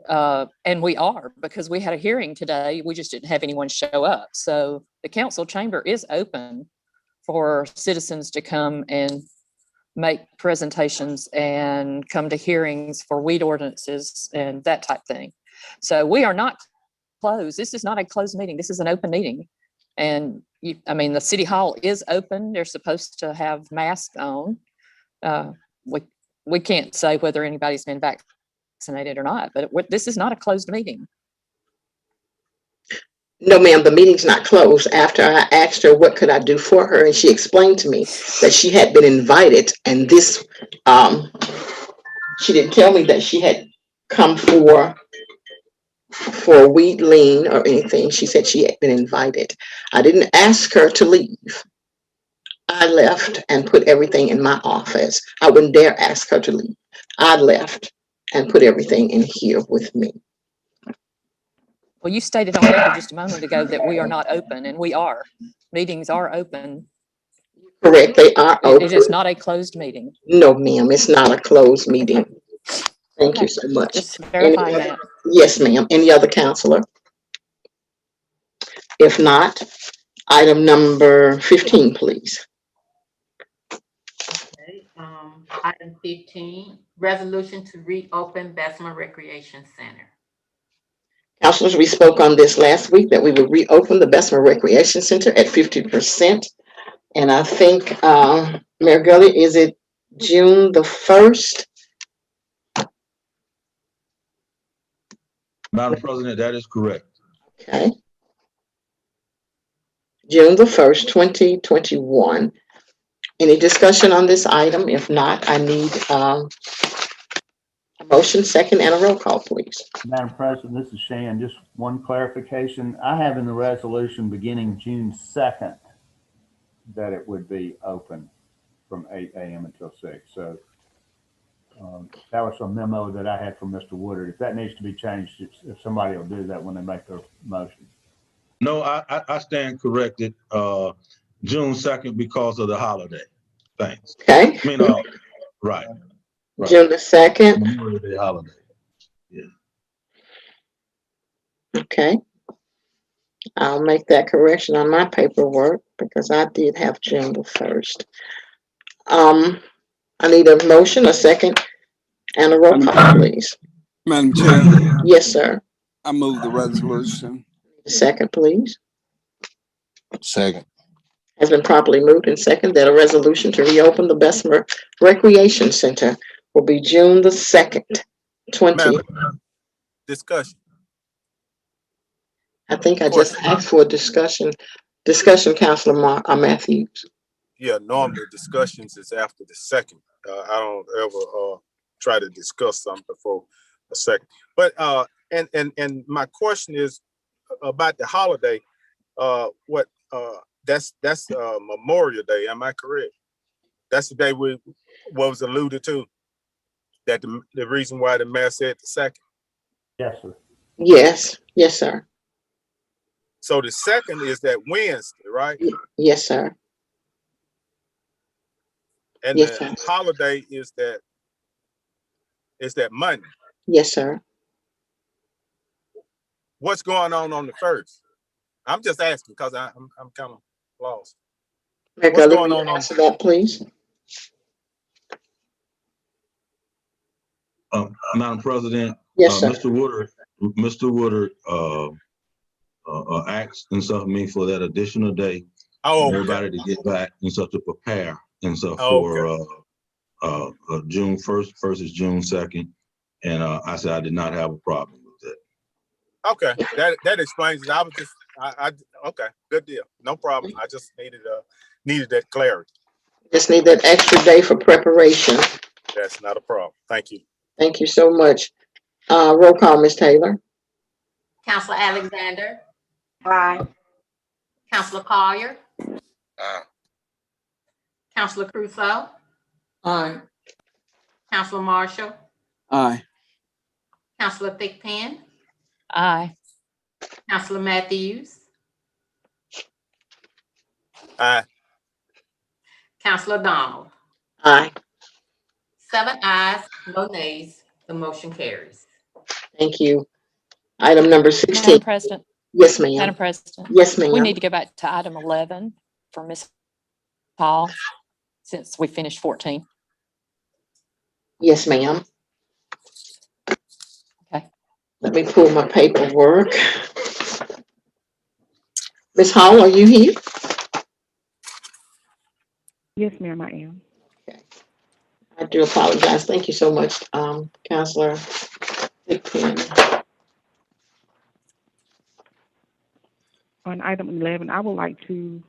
and we are, because we had a hearing today. We just didn't have anyone show up. So the council chamber is open for citizens to come and make presentations and come to hearings for weed ordinances and that type thing. So we are not closed. This is not a closed meeting. This is an open meeting. And I mean, the city hall is open. They're supposed to have masks on. We can't say whether anybody's been vaccinated or not, but this is not a closed meeting. No, ma'am, the meeting's not closed. After I asked her what could I do for her, and she explained to me that she had been invited, and this, she didn't tell me that she had come for weed lean or anything. She said she had been invited. I didn't ask her to leave. I left and put everything in my office. I wouldn't dare ask her to leave. I left and put everything in here with me. Well, you stated on record just a moment ago that we are not open, and we are. Meetings are open. Correct, they are open. It is not a closed meeting. No, ma'am, it's not a closed meeting. Thank you so much. Just verifying that. Yes, ma'am. Any other counselor? If not, item number 15, please. Okay, item 15, resolution to reopen Bessemer Recreation Center. Councilors, we spoke on this last week that we would reopen the Bessemer Recreation Center at 50%. And I think, Mayor Gully, is it June the 1st? Madam President, that is correct. Okay. June the 1st, 2021. Any discussion on this item? If not, I need a motion, second, and a roll call, please. Madam President, this is Shan. Just one clarification. I have in the resolution beginning June 2nd that it would be open from 8 a.m. until 6. So that was a memo that I had from Mr. Woodard. If that needs to be changed, if somebody will do that when they make their motion. No, I stand corrected. June 2nd because of the holiday. Thanks. Okay. I mean, right. June the 2nd. Memorial Day holiday. Yeah. Okay. I'll make that correction on my paperwork because I did have June the 1st. I need a motion, a second, and a roll call, please. Madam Chair, Yes, sir. I move the resolution. Second, please. Second. Has been properly moved and second that a resolution to reopen the Bessemer Recreation Center will be June the 2nd, 20. Discussion. I think I just asked for a discussion. Discussion, Councilor Matthews. Yeah, normally discussions is after the second. I don't ever try to discuss something before a second. But and my question is about the holiday. That's Memorial Day. Am I correct? That's the day what was alluded to. That the reason why the mayor said the second. Yes, sir. Yes, yes, sir. So the second is that Wednesday, right? Yes, sir. And yes, the sir. holiday is that Is that Monday? Yes, sir. What's going on the 1st? I'm just asking because I'm kind of lost. Mayor What's Gully, going will you on answer that, please? Madam President, Yes, sir. Mr. Woodard asked and stuff me for that additional day, Oh, okay. everybody to get back and stuff to prepare and stuff Oh, for June 1st versus June 2nd. And I said I did not have a problem with that. Okay, that explains it. I was just, okay, good deal, no problem. I just needed that clarity. Just need that extra day for preparation. That's not a problem. Thank you. Thank you so much. Roll call, Ms. Taylor. Counselor Alexander, Aye. Counselor Collier, Aye. Counselor Crusoe, Aye. Counselor Marshall, Aye. Counselor Thigpen, Aye. Counselor Matthews, Aye. Counselor Donald. Aye. 7 ayes, no nays. The motion carries. Thank you. Item number 16. Madam President, Yes, ma'am. Madam President, Yes, we ma'am. need to go back to item 11 for Ms. Hall, since we finished 14. Yes, ma'am. Okay. Let me pull my paperwork. Ms. Hall, are you here? Yes, ma'am, I am. I do apologize. Thank you so much, Counselor Thigpen. On item 11, I would like to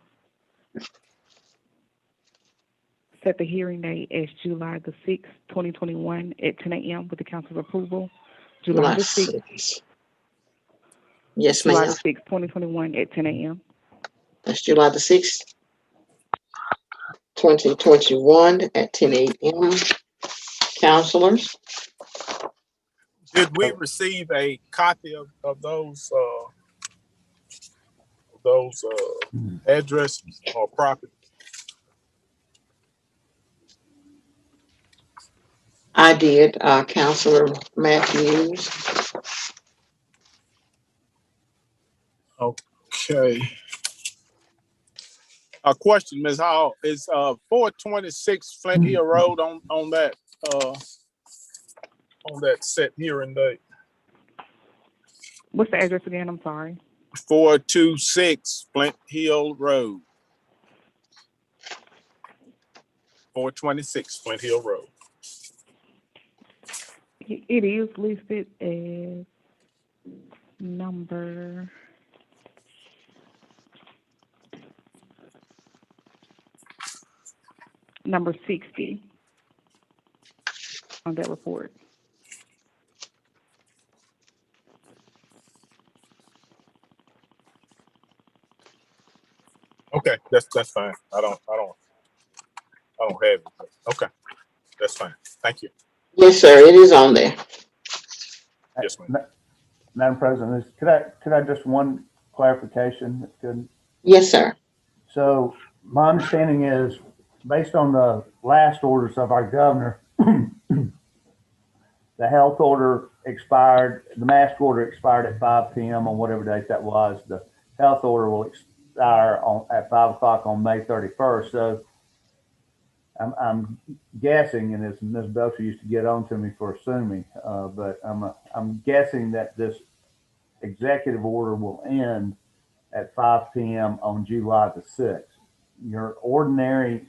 set the hearing date as July the 6th, 2021 at 10 a.m. with the council's approval. July the 6th. Yes, July ma'am. the 6th, 2021 at 10 a.m. That's July the 6th, 2021 at 10 a.m. Counselors? Did we receive a copy of those addresses or property? I did, Counselor Matthews. Okay. A question, Ms. Hall, is 426 Flint Hill Road on that set hearing date? What's the address again? I'm sorry. 426 Flint Hill Road. 426 Flint Hill Road. It is listed as number number 60 on that report. Okay, that's fine. I don't have it. Okay, that's fine. Thank you. Yes, sir, it is on there. Yes, ma'am. Madam President, could I just one clarification? Good. Yes, sir. So my understanding is, based on the last orders of our governor, the health order expired, the mask order expired at 5 p.m. on whatever date that was. The health order will expire at 5 o'clock on May 31st. So I'm guessing, and as Ms. Belcher used to get on to me for assuming, but I'm guessing that this executive order will end at 5 p.m. on July the 6th. Your ordinary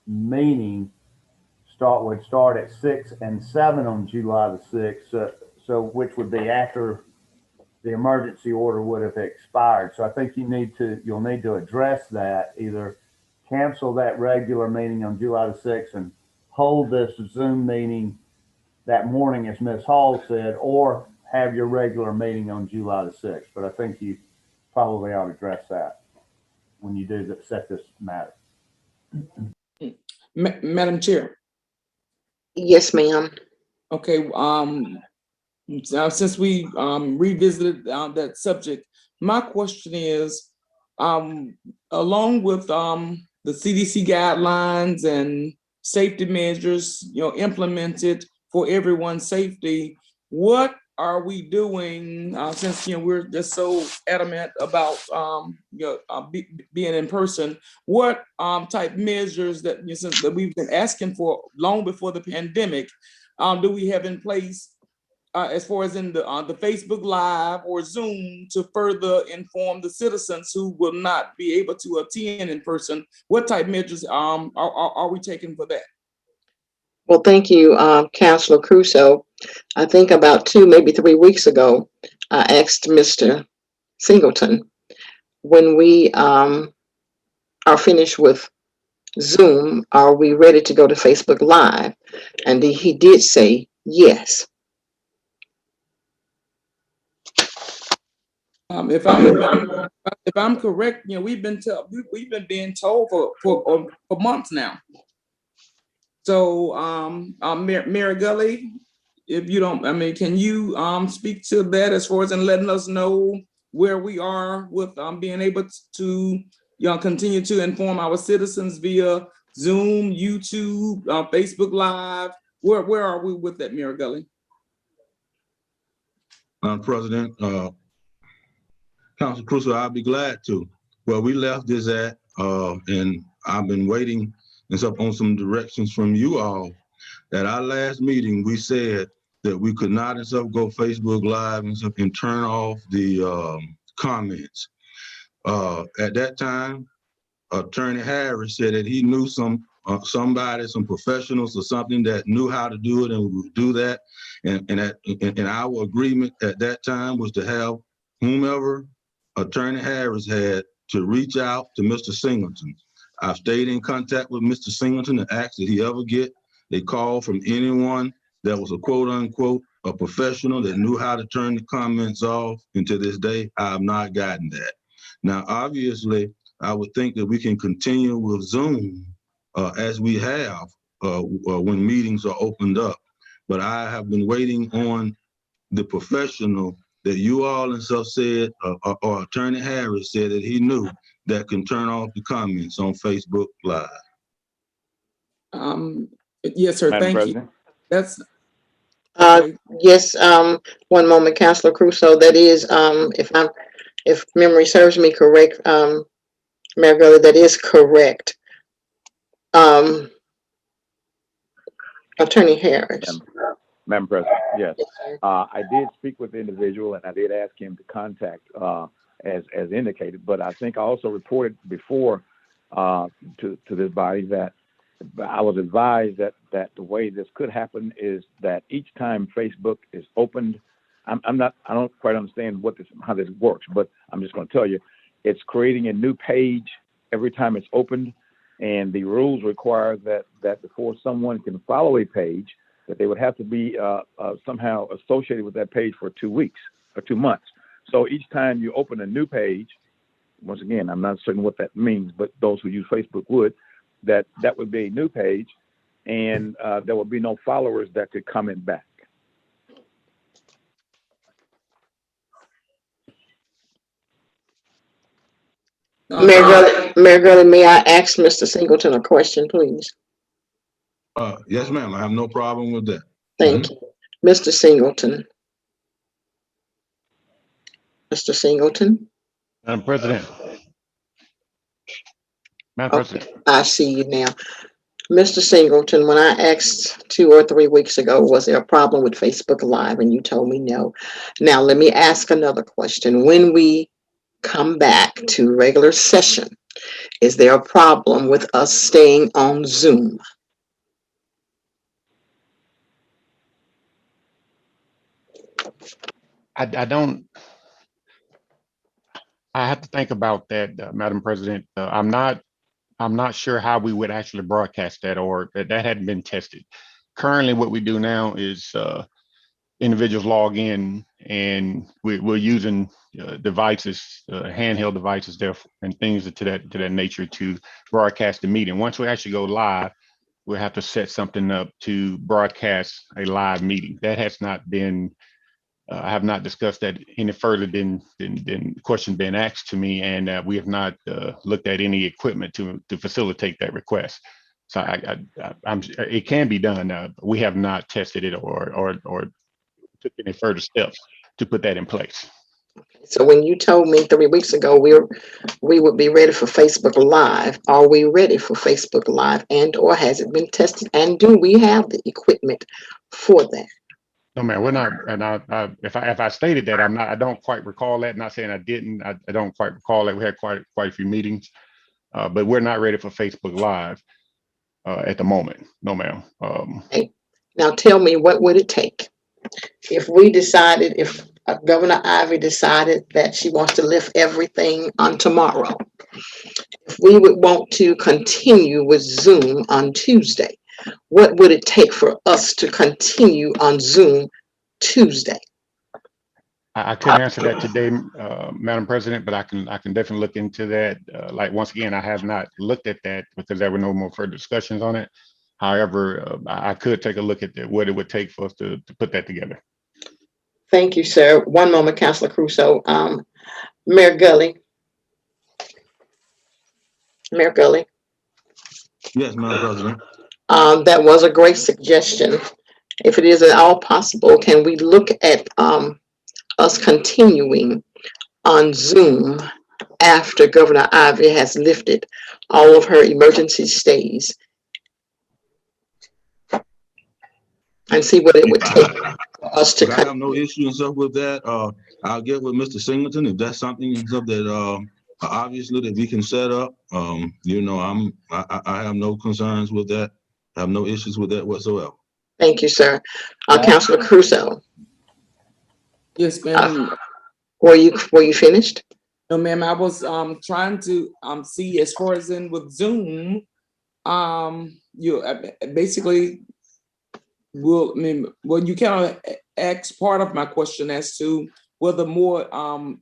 meeting would start at 6 and 7 on July the 6th, so which would be after the emergency order would have expired. So I think you'll need to address that, either cancel that regular meeting on July the 6th and hold this Zoom meeting that morning, as Ms. Hall said, or have your regular meeting on July the 6th. But I think you probably ought to address that when you do set this matter. Madam Chair. Yes, ma'am. Okay, since we revisited that subject, my question is, along with the CDC guidelines and safety measures, implemented for everyone's safety, what are we doing since we're just so adamant about being in person? What type measures that that we've been asking for long before the pandemic do we have in place as far as in the Facebook Live or Zoom to further inform the citizens who will not be able to attend in person? What type measures are we taking for that? Well, thank you, Councilor Crusoe. I think about 2, maybe 3 weeks ago, I asked Mr. Singleton, when we are finished with Zoom, are we ready to go to Facebook Live? And he did say yes. If I'm correct, we've been being told for months now. So, Mary Gully, if you don't, can you speak to that as far as and letting us know where we are with being able to continue to inform our citizens via Zoom, YouTube, Facebook Live? Where are we with that, Mary Gully? President, Council Crusoe, I'll be glad to. Well, we left this at, and I've been waiting on some directions from you all. At our last meeting, we said that we could not go Facebook Live and turn off the comments. At that time, Attorney Harris said that he knew somebody, some professionals or something that knew how to do it and would do that. And our agreement at that time was to have whomever Attorney Harris had to reach out to Mr. Singleton. I've stayed in contact with Mr. Singleton and asked did he ever get a call from anyone that was a quote unquote a professional that knew how to turn the comments off. And to this day, I have not gotten that. Now, obviously, I would think that we can continue with Zoom as we have when meetings are opened up. But I have been waiting on the professional that you all and stuff said, or Attorney Harris said that he knew that can turn off the comments on Facebook Live. Yes, sir. Madam Thank President. you. That's okay. Yes, one moment, Councilor Crusoe. That is, if memory serves me correct, Mayor Gully, that is correct. Attorney Harris. Madam President, yes. Yes, sir. I did speak with the individual and I did ask him to contact as indicated, but I think I also reported before to this body that I was advised that the way this could happen is that each time Facebook is opened, I don't quite understand how this works, but I'm just going to tell you, it's creating a new page every time it's opened, and the rules require that before someone can follow a page, that they would have to be somehow associated with that page for 2 weeks or 2 months. So each time you open a new page, once again, I'm not certain what that means, but those who use Facebook would, that would be a new page, and there would be no followers that could comment back. Mayor Gurley, may I ask Mr. Singleton a question, please? Yes, ma'am. I have no problem with that. Thank you. Mr. Singleton. Mr. Singleton? Madam President. Madam President. I see you now. Mr. Singleton, when I asked 2 or 3 weeks ago, was there a problem with Facebook Live? And you told me no. Now, let me ask another question. When we come back to regular session, is there a problem with us staying on Zoom? I have to think about that, Madam President. I'm not sure how we would actually broadcast that, or that hadn't been tested. Currently, what we do now is individuals log in, and we're using devices, handheld devices there, and things to that nature to broadcast the meeting. Once we actually go live, we'll have to set something up to broadcast a live meeting. That has not been. I have not discussed that any further than question been asked to me, and we have not looked at any equipment to facilitate that request. So it can be done. We have not tested it or took any further steps to put that in place. So when you told me 3 weeks ago we would be ready for Facebook Live, are we ready for Facebook Live, and or has it been tested, and do we have the equipment for that? No, man, we're not. And if I stated that, I'm not. I don't quite recall that. Not saying I didn't. I don't quite recall that. We had quite a few meetings, but we're not ready for Facebook Live at the moment. No, ma'am. Okay. Now tell me, what would it take if Governor Ivy decided that she wants to lift everything on tomorrow? If we would want to continue with Zoom on Tuesday, what would it take for us to continue on Zoom Tuesday? I couldn't answer that today, Madam President, but I can definitely look into that. Like once again, I have not looked at that because there were no more further discussions on it. However, I could take a look at what it would take for us to put that together. Thank you, sir. One moment, Councilor Crusoe. Mayor Gully. Mayor Gully. Yes, Madam President. That was a great suggestion. If it is at all possible, can we look at us continuing on Zoom after Governor Ivy has lifted all of her emergency stays and see what it would take for us to I have no issue and stuff with that. I'll get with Mr. Singleton if that's something and stuff that obviously that we can set up. You know, I have no concerns with that. I have no issues with that whatsoever. Thank you, sir. Councilor Crusoe. Yes, ma'am. Were you finished? No, ma'am. I was trying to see as far as in with Zoom, you basically will. I mean, well, you kind of asked part of my question as to whether more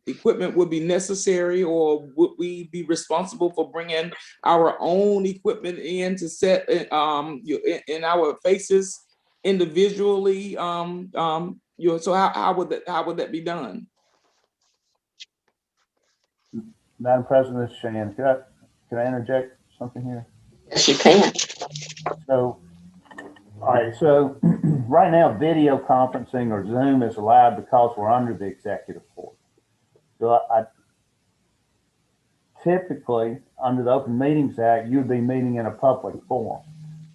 equipment would be necessary, or would we be responsible for bringing our own equipment in to set in our faces individually. So how would that be done? Madam President, Shan, can I interject something here? Yes, you can. So, all right, so right now, video conferencing or Zoom is allowed because we're under the executive order. So I typically, under the Open Meetings Act, you'd be meeting in a public forum.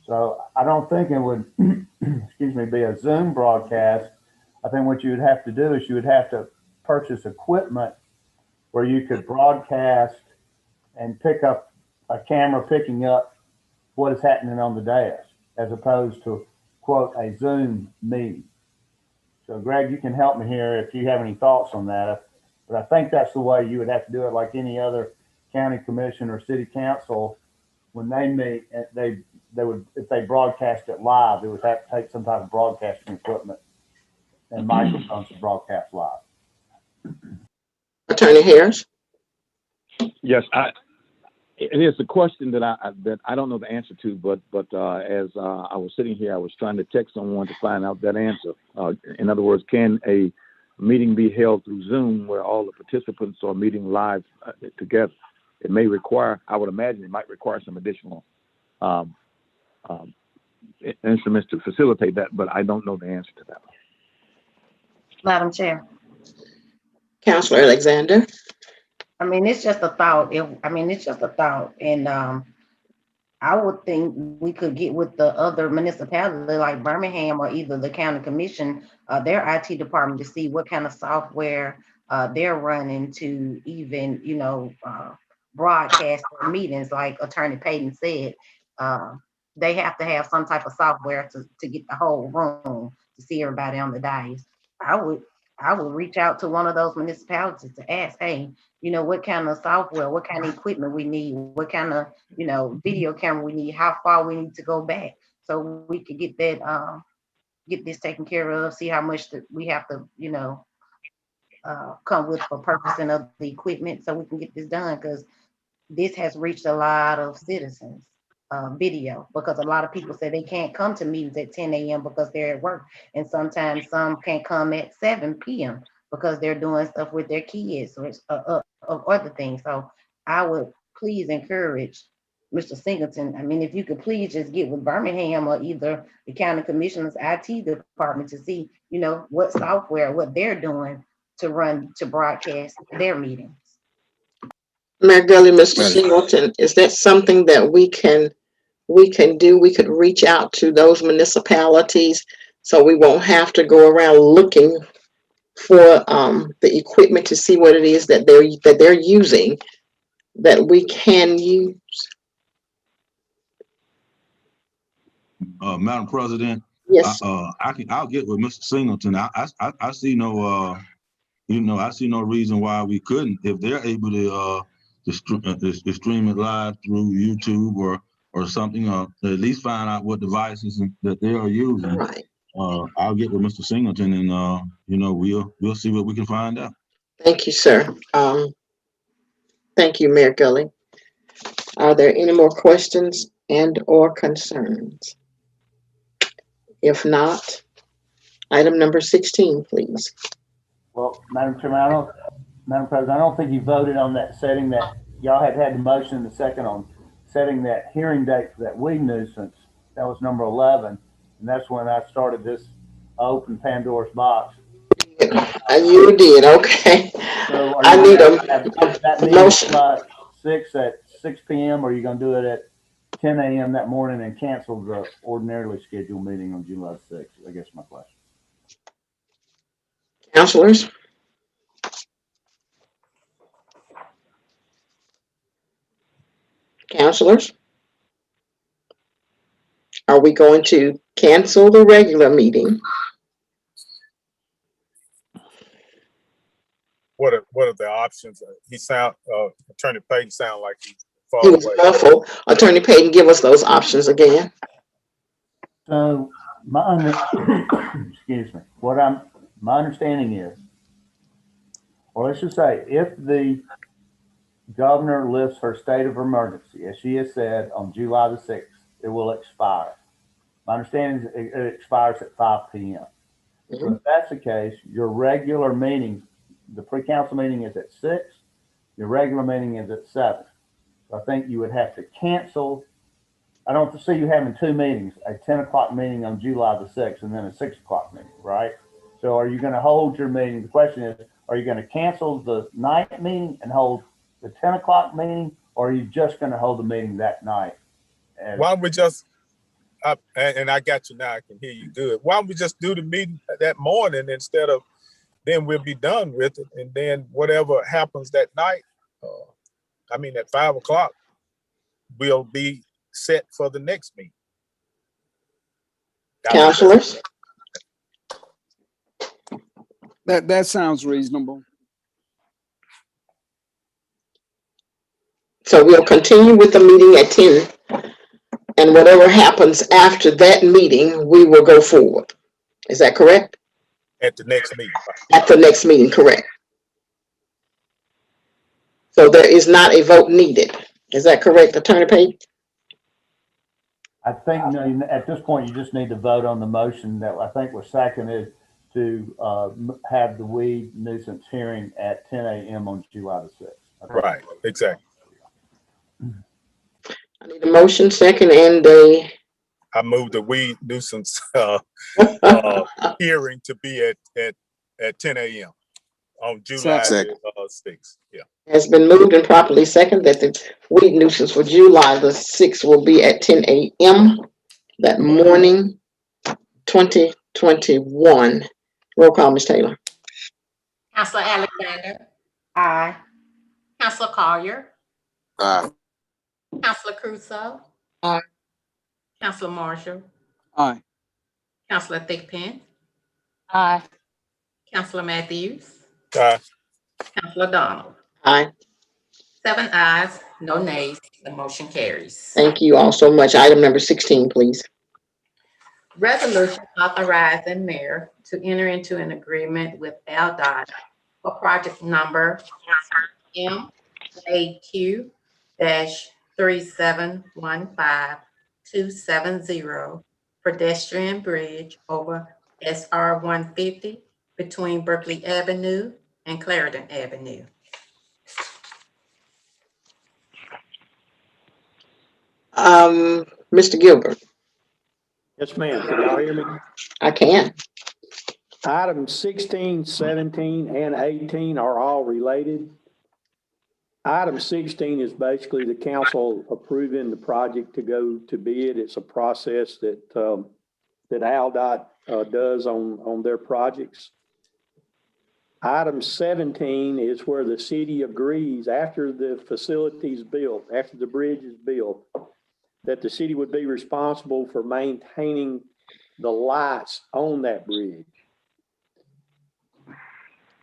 So I don't think it would, excuse me, be a Zoom broadcast. I think what you would have to do is you would have to purchase equipment where you could broadcast and pick up a camera picking up what is happening on the desk, as opposed to, quote, a Zoom meeting. So Greg, you can help me here if you have any thoughts on that. But I think that's the way you would have to do it, like any other county commission or city council. When they meet, they would, if they broadcast it live, they would have to take some type of broadcasting equipment and microphones to broadcast live. Attorney Harris. Yes, it is a question that I don't know the answer to, but as I was sitting here, I was trying to text someone to find out that answer. In other words, can a meeting be held through Zoom where all the participants are meeting live together? It may require, I would imagine, it might require some additional instruments to facilitate that, but I don't know the answer to that. Madam Chair. Councilor Alexander. I mean, it's just a thought. It's just a thought. And I would think we could get with the other municipalities like Birmingham or either the county commission, their IT department, to see what kind of software they're running to even, broadcast their meetings. Like Attorney Payton said, they have to have some type of software to get the whole room to see everybody on the dais. I would reach out to one of those municipalities to ask, hey, what kind of software, what kind of equipment we need, what kind of, video camera we need, how far we need to go back, so we could get that, get this taken care of, see how much that we have to, come with for purchasing of the equipment so we can get this done, because this has reached a lot of citizens. Video, because a lot of people say they can't come to meetings at 10 a.m. because they're at work, and sometimes some can't come at 7 p.m. because they're doing stuff with their kids or of other things. So I would please encourage, Mr. Singleton, I mean, if you could please just get with Birmingham or either the county commissioner's IT department to see, you know, what software, what they're doing to broadcast their meetings. Mayor Gully, Mr. Madam, Singleton, is that something that we can do? We could reach out to those municipalities so we won't have to go around looking for the equipment to see what it is that they're using that we can use. Madam President, Yes. I'll get with Mr. Singleton. I see no, I see no reason why we couldn't, if they're able to stream it live through YouTube or something, or at least find out what devices that they are using. Right. I'll get with Mr. Singleton and we'll see what we can find out. Thank you, sir. Thank you, Mayor Gully. Are there any more questions and or concerns? If not, item number 16, please. Well, Madam Chairman, Madam President, I don't think you voted on that setting that y'all had the motion in the second on setting that hearing date for that weed nuisance. That was number 11. And that's when I started this open Pandora's box. You did, okay. So I need that a meeting motion. July 6 at 6 p.m. or are you going to do it at 10 a.m. that morning and cancel the ordinarily scheduled meeting on July 6th? I guess my question. Councilors? Councilors? Are we going to cancel the regular meeting? What are the options? Attorney Payton sound like he's far He was away. muffled. Attorney Payton, give us those options again. So excuse me. My understanding is, or let's just say, if the governor lifts her state of emergency, as she has said, on July the 6th, it will expire. My understanding is it expires at 5 p.m. So if that's the case, your regular meeting, the pre-council meeting is at 6, your regular meeting is at 7. So I think you would have to cancel. I don't see you having two meetings, a 10 o'clock meeting on July the 6th and then a 6 o'clock meeting, right? So are you going to hold your meeting? The question is, are you going to cancel the night meeting and hold the 10 o'clock meeting, or are you just going to hold the meeting that night? Why don't we just, and I got you now, I can hear you good. Why don't we just do the meeting that morning instead of, then we'll be done with it. And then whatever happens that night, at 5 o'clock, we'll be set for the next meeting. Councilors? That sounds reasonable. So we'll continue with the meeting at 10, and whatever happens after that meeting, we will go forward. Is that correct? At the next meeting. At the next meeting, correct. So there is not a vote needed. Is that correct, Attorney Payton? I think at this point, you just need to vote on the motion that I think was seconded to have the weed nuisance hearing at 10 a.m. on July the 6th. Right, exactly. I need a motion, second, and I moved the weed nuisance hearing to be at 10 a.m. on July 6th. Yeah. Has been moved and properly seconded that the weed nuisance for July the 6th will be at 10 a.m. that morning, 2021. Roll call, Ms. Taylor. Councilor Alexander. Aye. Councilor Collier. aye. Councilor Crusoe. Aye. Councilor Marshall. Aye. Councilor Thigpen. Aye. Councilor Matthews. Aye. Councilor Donald. Aye. 7 ayes, no nays. The motion carries. Thank you all so much. Item number 16, please. Resolution authorizing mayor to enter into an agreement with LDOT for project number MAQ-3715270 pedestrian bridge over SR 150 between Berkeley Avenue and Clarendon Avenue. Mr. Gilbert, Yes, ma'am. Can y'all hear me? I can. Items 16, 17, and 18 are all related. Item 16 is basically the council approving the project to go to bid. It's a process that that ALDOT does on their projects. Item 17 is where the city agrees after the facility is built, after the bridge is built, that the city would be responsible for maintaining the lights on that bridge.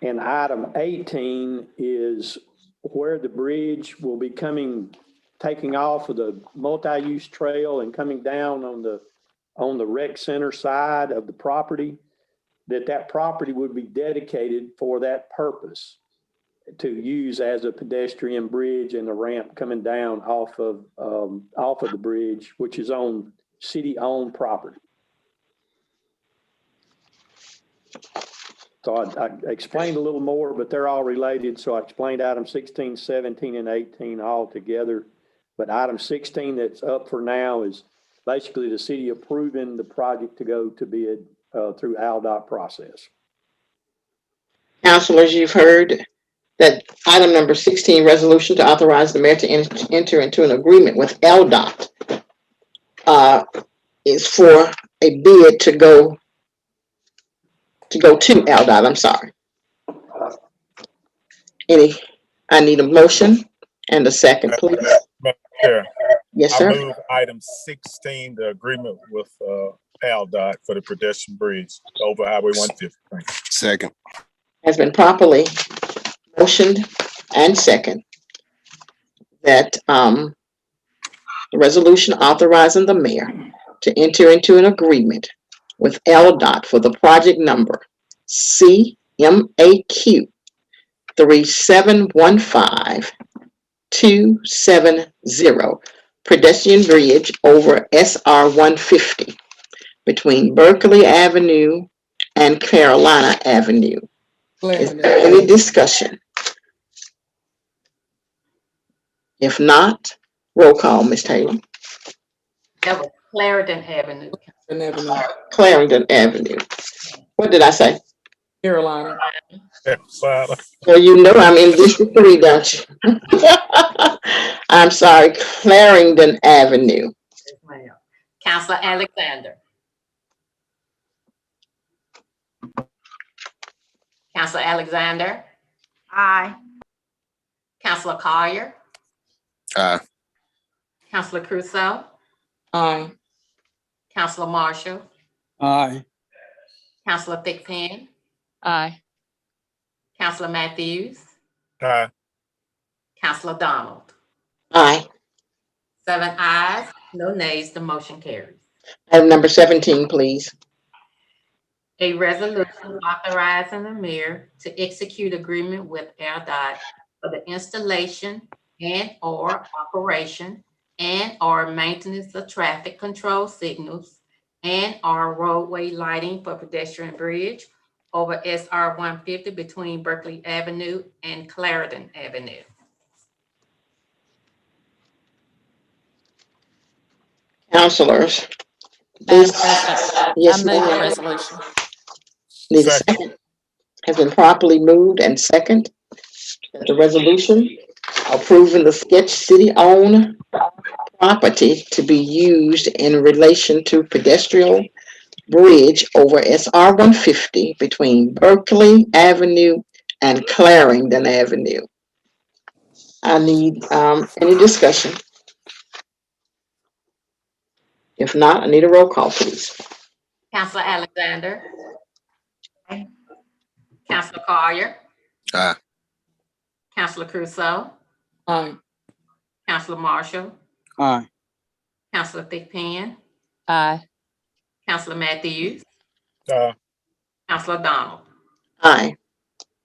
And item 18 is where the bridge will be taking off of the multi-use trail and coming down on the rec center side of the property, that property would be dedicated for that purpose to use as a pedestrian bridge and a ramp coming down off of the bridge, which is on city-owned property. So I explained a little more, but they're all related. So I explained item 16, 17, and 18 all together. But item 16 that's up for now is basically the city approving the project to go to bid through ALDOT process. Councilors, you've heard that item number 16, resolution to authorize the mayor to enter into an agreement with LDOT is for a bid to go to LDOT. I'm sorry. I need a motion and a second, please. Madam Chair, Yes, I sir. move item 16, the agreement with ALDOT for the pedestrian bridge over Highway 150. Second. Has been properly motioned and second that the resolution authorizing the mayor to enter into an agreement with LDOT for the project number CMAQ 3715270 pedestrian bridge over SR 150 between Berkeley Avenue and Carolina Avenue. Is there any discussion? If not, roll call, Ms. Taylor. That was Clarendon Avenue. Clarendon Avenue. What did I say? Carolina. Well, you know I'm in District 3, don't you? I'm sorry, Clarendon Avenue. Yes, ma'am. Councilor Alexander. Councilor Alexander. Aye. Councilor Collier. Aye. Councilor Crusoe. Aye. Councilor Marshall. Aye. Councilor Thickpen. Aye. Councilor Matthews. Aye. Councilor Donald. Aye. 7 ayes, no nays, the motion carries. Item number 17, please. A resolution authorizing the mayor to execute agreement with ALDOT for the installation and/or operation and/or maintenance of traffic control signals and/or roadway lighting for pedestrian bridge over SR 150 between Berkeley Avenue and Clarendon Avenue. Councilors. Madam President, Yes, I move the ma'am. resolution. Need a second? Has been properly moved and second that the resolution approving the sketch city-owned property to be used in relation to pedestrian bridge over SR 150 between Berkeley Avenue and Clarendon Avenue. I need any discussion. If not, I need a roll call, please. Councilor Alexander. Aye. Councilor Collier. Aye. Councilor Crusoe. Aye. Councilor Marshall. Aye. Councilor Thickpen. Aye. Councilor Matthews. Aye. Councilor Donald. Aye.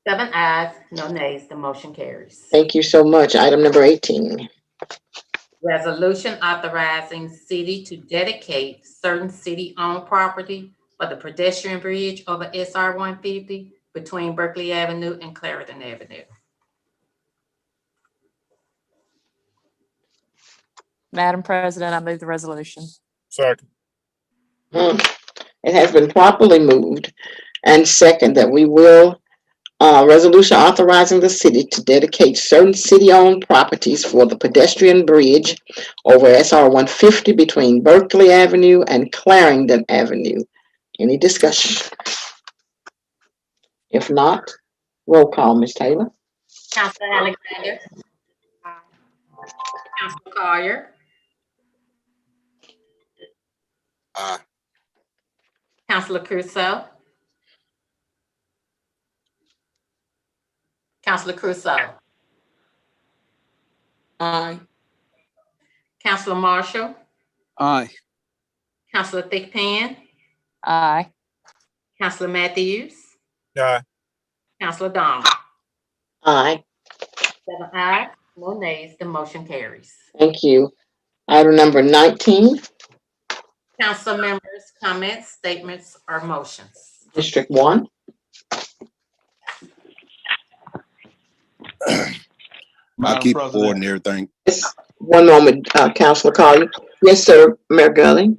7 ayes, no nays, the motion carries. Thank you so much. Item number 18. Resolution authorizing city to dedicate certain city-owned property for the pedestrian bridge over SR 150 between Berkeley Avenue and Clarendon Avenue. Madam President, I move the resolution. Second. It has been properly moved and second that we will resolution authorizing the city to dedicate certain city-owned properties for the pedestrian bridge over SR 150 between Berkeley Avenue and Clarendon Avenue. Any discussion? If not, roll call, Ms. Taylor. Councilor Alexander. Councilor Collier. Aye. Councilor Crusoe. Councilor Crusoe. Aye. Councilor Marshall. Aye. Councilor Thickpan. Aye. Councilor Matthews. Aye. Councilor Donald. Aye. 7 ayes, no nays, the motion carries. Thank you. Item number 19, Council members' comments, statements, or motions. District 1. I keep board and everything. Yes. One moment, Councilor Collier. Yes, sir, Mayor Gully.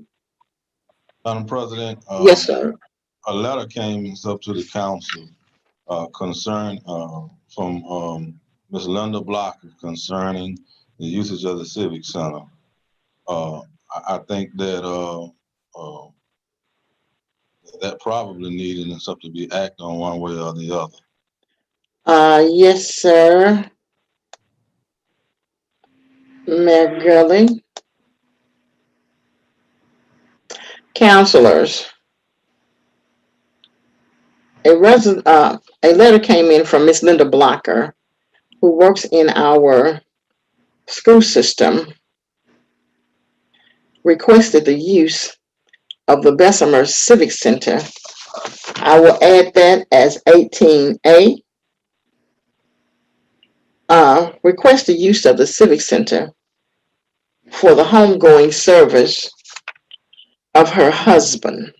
Madam President. Yes, sir. A letter came up to the council concern from Ms. Linda Blocker concerning the usage of the Civic Center. I think that that probably needed something to be acted on one way or the other. Yes, sir. Mayor Gully. Councilors. A letter came in from Miss Linda Blocker, who works in our school system, requested the use of the Bessemer Civic Center. I will add that as 18A. Request the use of the Civic Center for the homegoing service of her husband.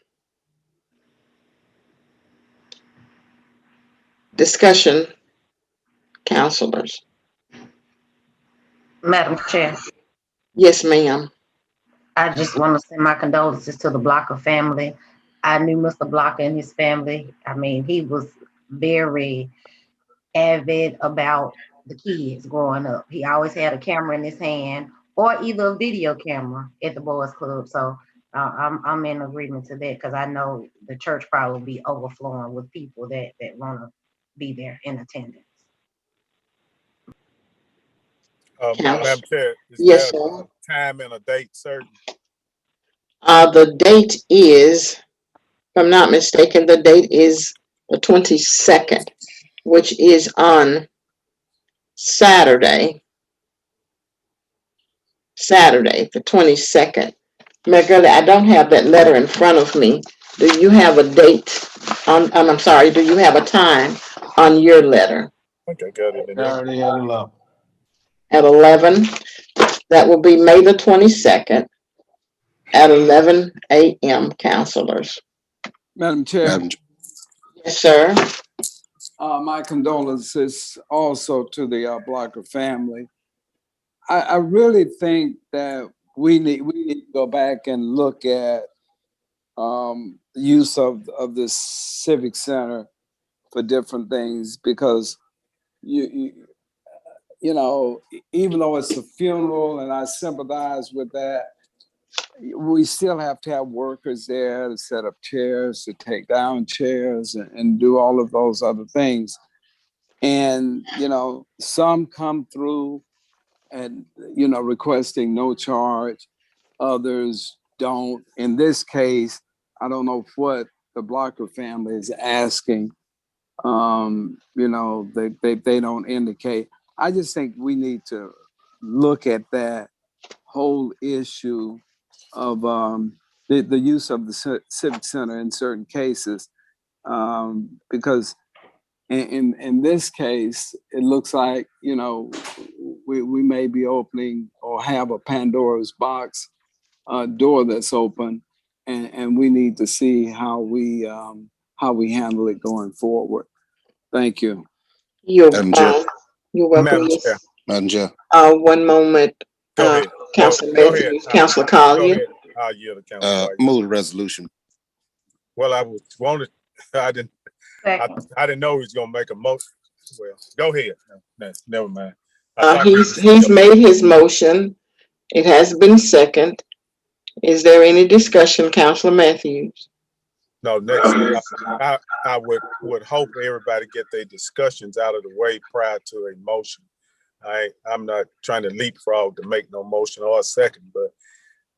Discussion, councilors. Madam Chair, Yes, ma'am. I just want to send my condolences to the Blocker family. I knew Mr. Blocker and his family. I mean, he was very avid about the kids growing up. He always had a camera in his hand or either a video camera at the boys club. So I'm in agreement to that because I know the church probably will be overflowing with people that want to be there in attendance. Madam Chair, is Yes, there sir. a time and a date certain? The date is, if I'm not mistaken, the date is the 22nd, which is on Saturday, the 22nd. Mayor Gurley, I don't have that letter in front of me. Do you have a date on, I'm sorry, do you have a time on your letter? Okay, got it. Saturday at 11. At 11. That will be May the 22nd at 11 a.m., councilors. Madam Chair. Yes, sir. My condolences also to the Blocker family. I really think that we need to go back and look at the use of this Civic Center for different things, because you know, even though it's a funeral and I sympathize with that, we still have to have workers there to set up chairs, to take down chairs, and do all of those other things. And, you know, some come through and, you know, requesting no charge. Others don't. In this case, I don't know what the Blocker family is asking. You know, they don't indicate. I just think we need to look at that whole issue of the use of the Civic Center in certain cases, because in this case, it looks like, you know, we may be opening or have a Pandora's box door that's open, and we need to see how we handle it going forward. Thank you. You're Madam Chair. welcome. Madam Yes. Madam Chair. 1 moment. Go ahead. Councilor Go ahead. Matthews, Councilor Collier. Go ahead. I'll yield to Councilor White. Move the resolution. Well, I was wanted. I didn't know he was gonna make a motion. Well, go ahead. No, never mind. He's made his motion. It has been second. Is there any discussion, Councilor Matthews? No, next, I would hope everybody get their discussions out of the way prior to a motion. I'm not trying to leapfrog to make no motion or a second, but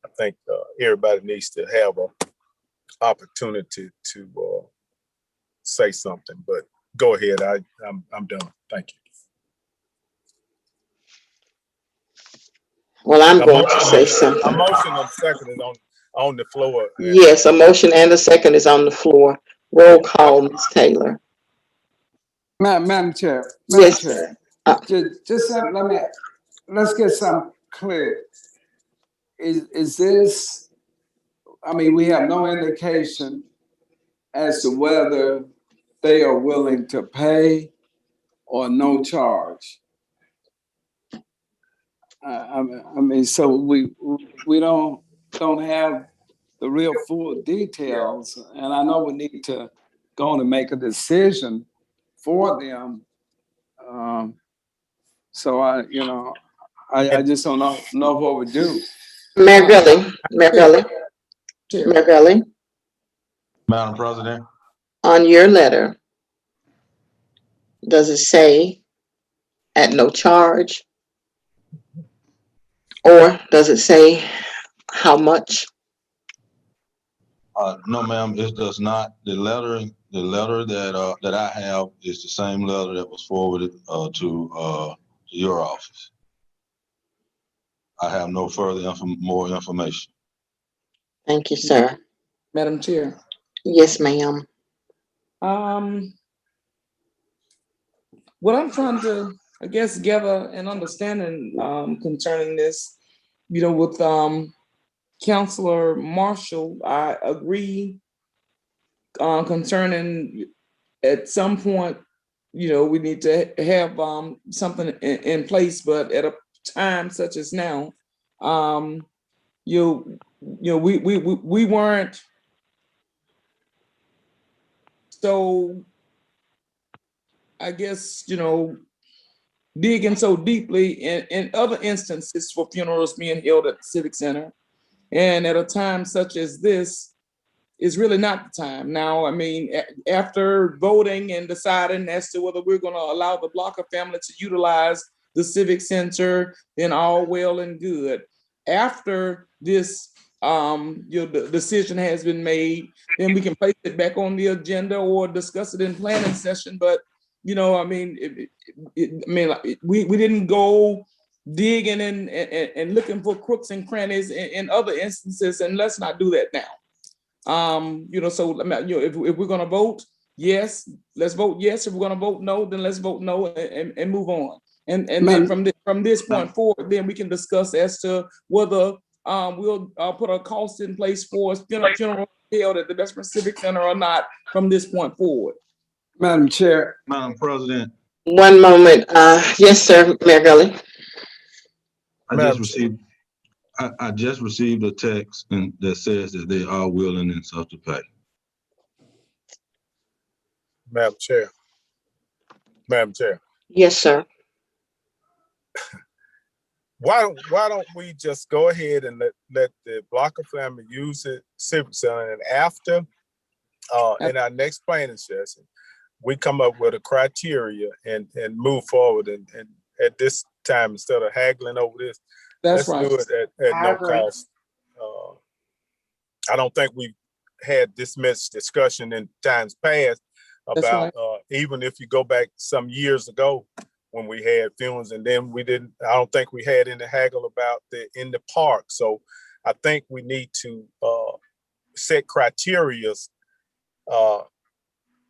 I think everybody needs to have an opportunity to say something. But go ahead. I'm done. Thank you. Well, I'm going to say something. A motion and second is on the floor. Yes, a motion and a second is on the floor. Roll call, Ms. Taylor. Madam Chair. Yes, Chair. sir. Let's get some clear. Is this, I mean, we have no indication as to whether they are willing to pay or no charge. I mean, so we don't have the real full details, and I know we need to go on and make a decision for them. So I just don't know what we do. Mayor Gully. Madam President. On your letter, does it say at no charge? Or does it say how much? No, ma'am, it does not. The letter that I have is the same letter that was forwarded to your office. I have no further more information. Thank you, sir. Madam Chair. Yes, ma'am. What I'm trying to, I guess, gather an understanding concerning this, with Councilor Marshall, I agree concerning at some point, we need to have something in place, but at a time such as now, we weren't so, I guess, digging so deeply in other instances for funerals being held at the Civic Center. And at a time such as this is really not the time. Now, I mean, after voting and deciding as to whether we're going to allow the Blocker family to utilize the Civic Center, then all well and good. After this, the decision has been made, then we can place it back on the agenda or discuss it in planning session. But I mean, we didn't go digging and looking for crooks and crannies in other instances, and let's not do that now. So if we're gonna vote yes, let's vote yes. If we're gonna vote no, then let's vote no and move on. And then from this point forward, then we can discuss as to whether we'll put a cost in place for funeral held at the Bessemer Civic Center or not from this point forward. Madam Chair. Madam President. One moment. Yes, sir, Mayor Gully. I just received a text that says that they are willing and stuff to pay. Madam Chair. Yes, sir. Why don't we just go ahead and let the Blocker family use it, Civic Center, and after in our next planning session, we come up with a criteria and move forward. And at this time, instead of haggling over this, let's do it at no cost. I don't think we've had this much discussion in times past about even if you go back some years ago when we had funerals, and then I don't think we had any haggle about in the park. So I think we need to set criteria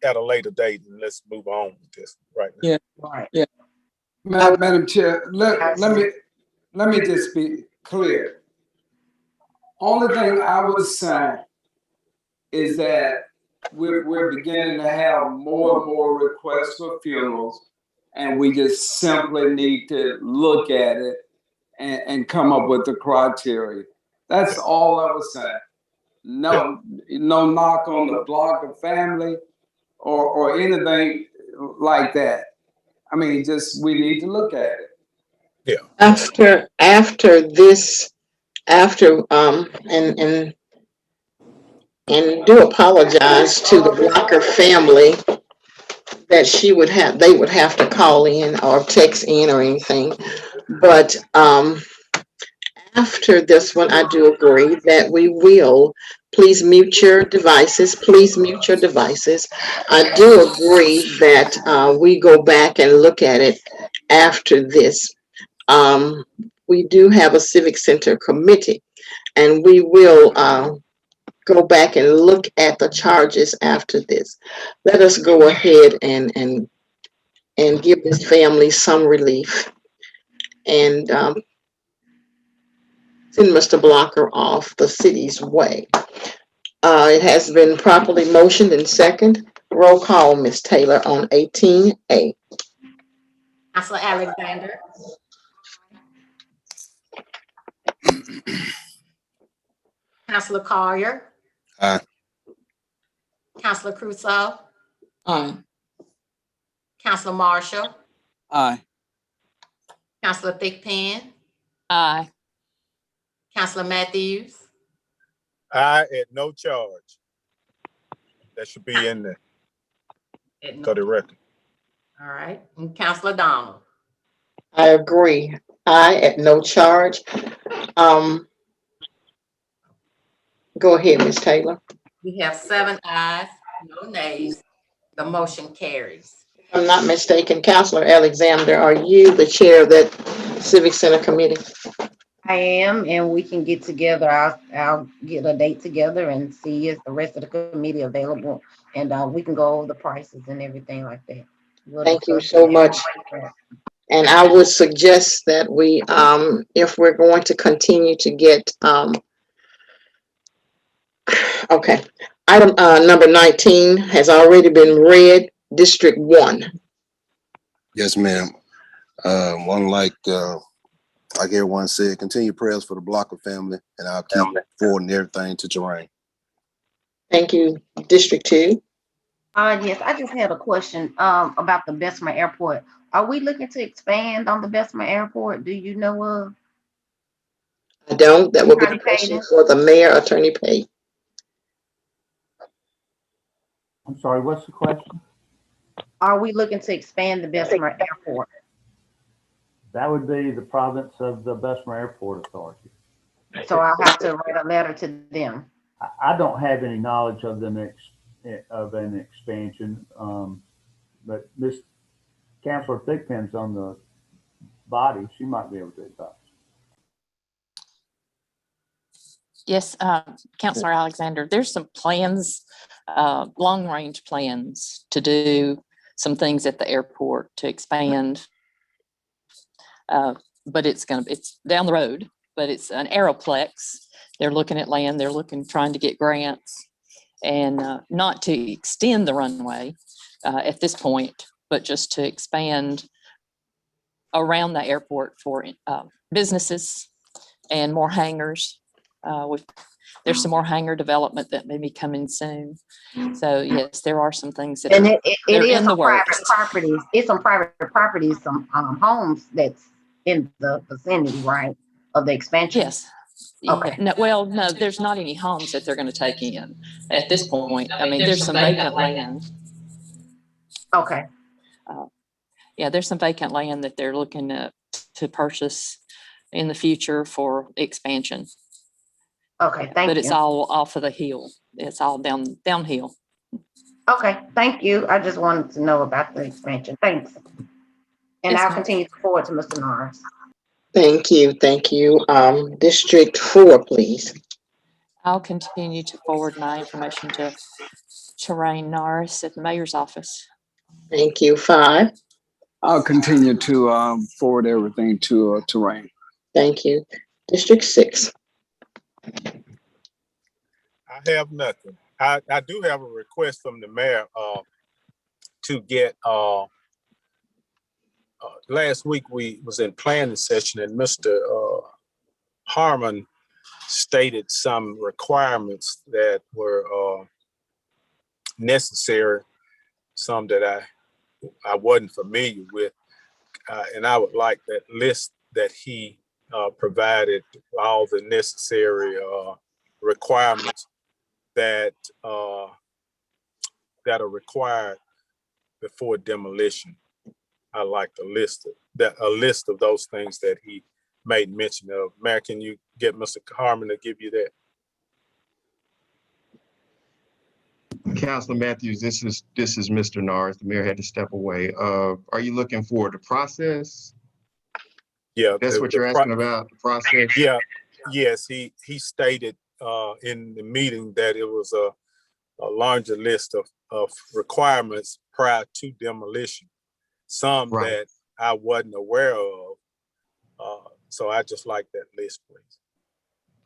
at a later date, and let's move on with this right now. Yeah, right. Yeah. Madam Chair, let me just be clear. Only thing I would say is that we're beginning to have more and more requests for funerals, and we just simply need to look at it and come up with the criteria. That's all I was saying. No, no knock on the Blocker family or anything like that. I mean, just we need to look at it. Yeah. After this, and do apologize to the Blocker family that they would have to call in or text in or anything. But after this one, I do agree that we will, please mute your devices. Please mute your devices. I do agree that we go back and look at it after this. We do have a Civic Center committee, and we will go back and look at the charges after this. Let us go ahead and give this family some relief and send Mr. Blocker off the city's way. It has been properly motioned and second. Roll call, Ms. Taylor, on 18A. Counselor Alexander. Counselor Collier. Aye. Counselor Crusoe. Aye. Counselor Marshall. Aye. Counselor Thigpen. Aye. Counselor Matthews. I at no charge. That should be in there for the record. All right. And Counselor Donald. I agree. I at no charge. Go ahead, Ms. Taylor. We have 7 ayes, no nays. The motion carries. If I'm not mistaken, Counselor Alexander, are you the chair of that Civic Center committee? I am, and we can get together. I'll get a date together and see if the rest of the committee available, and we can go over the prices and everything like that. We'll Thank you discuss so it. much. And I would suggest that we, if we're going to continue to get, okay. Item number 19 has already been read, District 1. Yes, ma'am. Like everyone said, continue prayers for the Blocker family, and I'll keep forwarding everything to Terrain. Thank you. District 2. Yes, I just had a question about the Bessemer Airport. Are we looking to expand on the Bessemer Airport? Do you know of? I don't. That will be a Attorney question Payton? for the mayor, Attorney Payton. I'm sorry, what's the question? Are we looking to expand the Bessemer Airport? That would be the province of the Bessemer Airport Authority. So I'll have to write a letter to them. I don't have any knowledge of them of an expansion, but Miss Councilor Thigpen's on the body. She might be able to advise. Yes, Councilor Alexander, there's some plans, long-range plans to do some things at the airport to expand. But it's down the road, but it's an aeroplex. They're looking at land, trying to get grants, and not to extend the runway at this point, but just to expand around the airport for businesses and more hangars. There's some more hangar development that may be coming soon. So yes, there are some things that it is in the some private works. properties. It's some private properties, some homes that's in the vicinity, right, of the expansion. Yes. Okay. Yeah. No, there's not any homes that they're going to take in at this point. I mean, there's some vacant land. Okay. Yeah, there's some vacant land that they're looking to purchase in the future for expansion. Okay, thank you. But it's all off of the hill. It's all downhill. Okay, thank you. I just wanted to know about the expansion. Thanks. And Yes, I'll ma'am. continue to forward to Mr. Norris. Thank you. Thank you. District 4, please. I'll continue to forward my information to Terrain Norris at the mayor's office. Thank you. 5. I'll continue to forward everything to Terrain. Thank you. District 6. I have nothing. I do have a request from the mayor to get last week we was in planning session, and Mr. Harmon stated some requirements that were necessary, some that I wasn't familiar with, and I would like that list that he provided, all the necessary requirements that that are required before demolition. I like a list of those things that he made mention of. Mayor, can you get Mr. Harmon to give you that? Councilor Matthews, this is Mr. Norris. The mayor had to step away. Are you looking for the process? Yeah, that's what you're asking about, the process. Yeah, yes. He stated in the meeting that it was a larger list of requirements prior to demolition. Some Right. that I wasn't aware of. So I just like that list, please.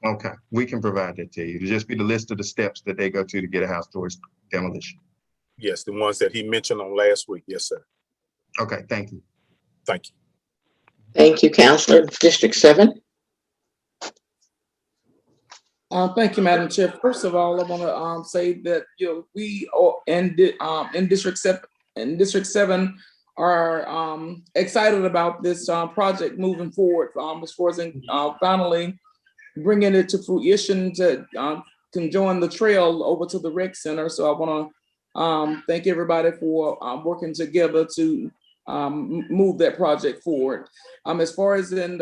Okay, we can provide that to you. It'll just be the list of the steps that they go to get a house towards demolition. Yes, the ones that he mentioned on last week. Yes, sir. Okay, thank you. Thank you. Thank you, Councilor. District 7. Thank you, Madam Chair. First of all, I want to say that we are in District 7 are excited about this project moving forward. As far as finally bringing it to fruition to can join the trail over to the rec center. So I want to thank everybody for working together to move that project forward. As far as in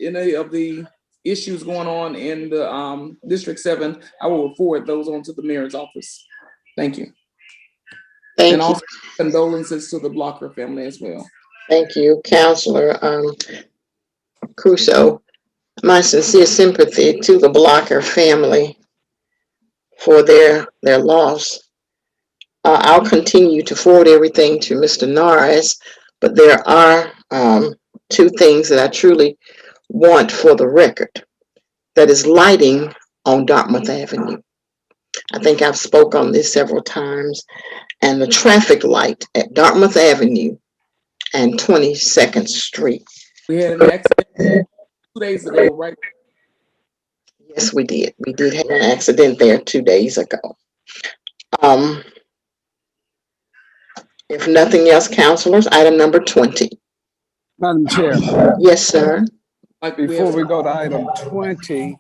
any of the issues going on in the District 7, I will forward those on to the mayor's office. Thank you. Thank and you. also condolences to the Blocker family as well. Thank you, Councilor Crusoe. My sincere sympathy to the Blocker family for their loss. I'll continue to forward everything to Mr. Norris, but there are two things that I truly want for the record. That is lighting on Dartmouth Avenue. I think I've spoke on this several times, and the traffic light at Dartmouth Avenue and 22nd Street. We had an accident 2 days ago, right? Yes, we did. We did have an accident there 2 days ago. If nothing else, councilors, item number 20. Madam Chair. Yes, sir. Before we go to item 20,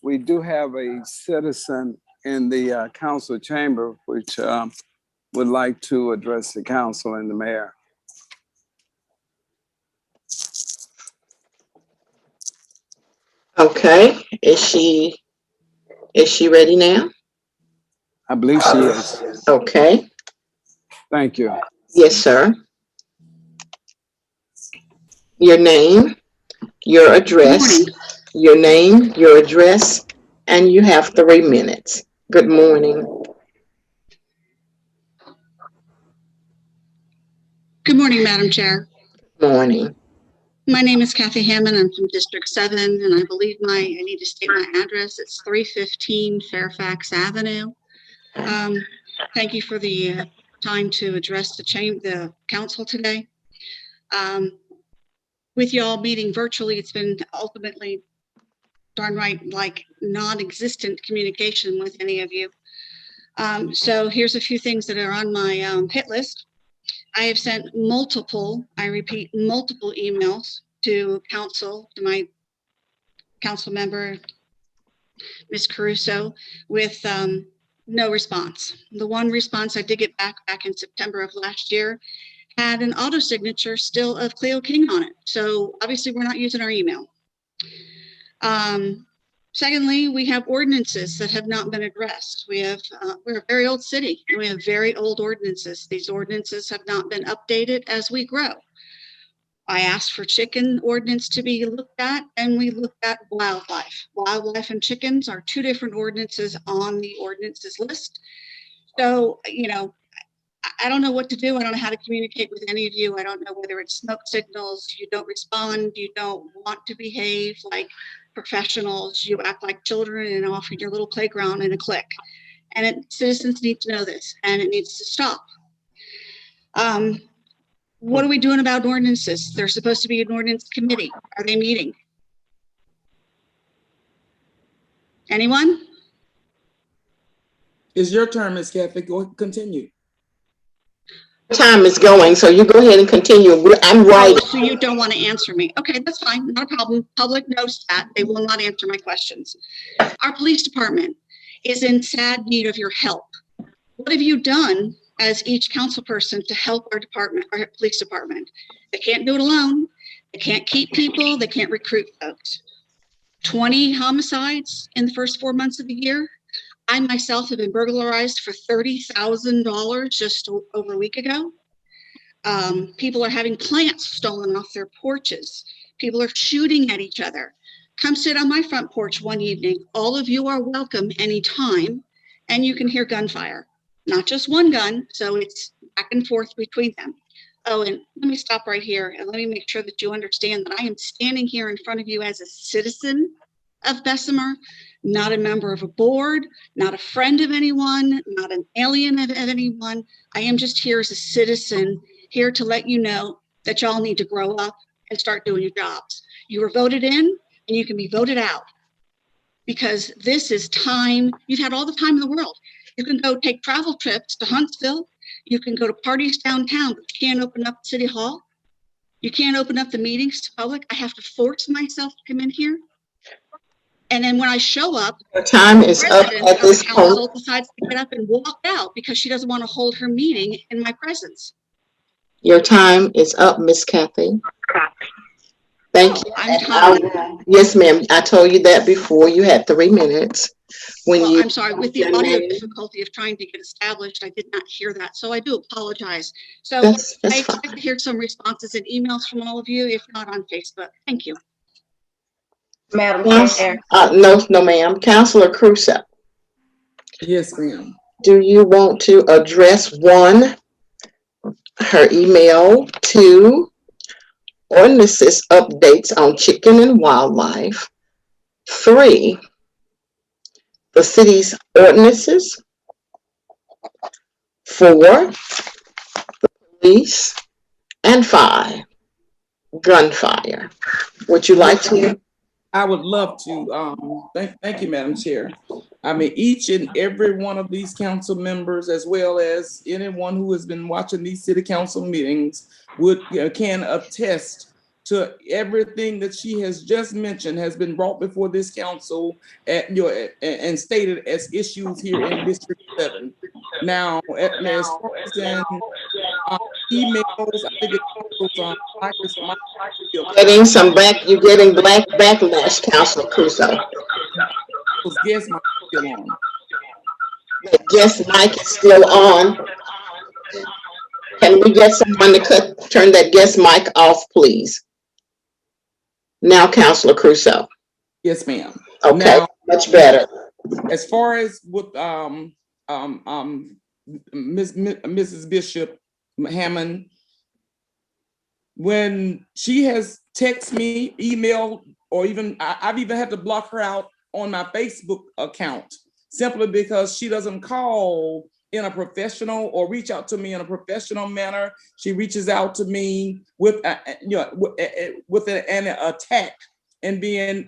we do have a citizen in the council chamber which would like to address the council and the mayor. Okay, is she ready now? I believe she is. Okay. Thank you. Yes, sir. Your name, your address, your name, your address, and you have 3 minutes. Good morning. Good morning, Madam Chair. Good morning. My name is Kathy Hammond. I'm from District 7, and I believe I need to state my address. It's 315 Fairfax Avenue. Thank you for the time to address the council today. With y'all meeting virtually, it's been ultimately darn right like non-existent communication with any of you. So here's a few things that are on my hit list. I have sent multiple, I repeat, multiple emails to council, to my council member, Ms. Caruso, with no response. The one response I did get back in September of last year had an auto signature still of Cleo King on it. So obviously we're not using our email. Secondly, we have ordinances that have not been addressed. We're a very old city and we have very old ordinances. These ordinances have not been updated as we grow. I asked for chicken ordinance to be looked at, and we looked at wildlife. Wildlife and chickens are two different ordinances on the ordinances list. So, I don't know what to do. I don't know how to communicate with any of you. I don't know whether it's smoke signals, you don't respond, you don't want to behave like professionals, you act like children and offer your little playground in a click. And citizens need to know this, and it needs to stop. What are we doing about ordinances? There's supposed to be an ordinance committee. Are they meeting? Anyone? It's your turn, Ms. Kathy. Go continue. Time is going, so you go ahead and continue. I'm writing. Oh, so you don't want to answer me. Okay, that's fine. Not a problem. Public knows that. They will not answer my questions. Our police department is in sad need of your help. What have you done as each council person to help our department, our police department? They can't do it alone. They can't keep people. They can't recruit folks. 20 homicides in the first 4 months of the year. I myself have been burglarized for $30,000 just over a week ago. People are having plants stolen off their porches. People are shooting at each other. Come sit on my front porch one evening. All of you are welcome anytime, and you can hear gunfire. Not just one gun, so it's back and forth between them. Oh, and let me stop right here and let me make sure that you understand that I am standing here in front of you as a citizen of Bessemer, not a member of a board, not a friend of anyone, not an alien of anyone. I am just here as a citizen, here to let you know that y'all need to grow up and start doing your jobs. You were voted in and you can be voted out, because this is time. You've had all the time in the world. You can go take travel trips to Huntsville. You can go to parties downtown, but you can't open up City Hall. You can't open up the meetings to public. I have to force myself to come in here. And then when I show up, Your time is up at this council point. decides to get up and walk out because she doesn't want to hold her meeting in my presence. Your time is up, Miss Kathy. Thank you. I'm tired. Yes, ma'am. I told you that before. You had 3 minutes. Well, I'm sorry, with the audio difficulty of trying to get established, I did not hear that. So I do apologize. So That's I fine. expect to hear some responses and emails from all of you, if not on Facebook. Thank you. Madam Chair. No, ma'am. Councilor Crusoe. Yes, ma'am. Do you want to address 1, her email, 2, ordinances updates on chicken and wildlife, 3, the city's ordinances, 4, the police, and 5, gunfire? Would you like to? I would love to. Thank you, Madam Chair. I mean, each and every one of these council members, as well as anyone who has been watching these city council meetings, can attest to everything that she has just mentioned has been brought before this council and stated as issues here in District 7. Now, as far as in emails, I think it was on Getting some back, you're getting black backlash, Councilor Crusoe. Guess my still on. Guess mic is still on. Can we get someone to turn that guest mic off, please? Now, Councilor Crusoe. Yes, ma'am. Okay, now, much better. As far as with Mrs. Bishop Hammond, when she has texted me, emailed, or even I've even had to block her out on my Facebook account simply because she doesn't call in a professional or reach out to me in a professional manner. She reaches out to me with with an attack and being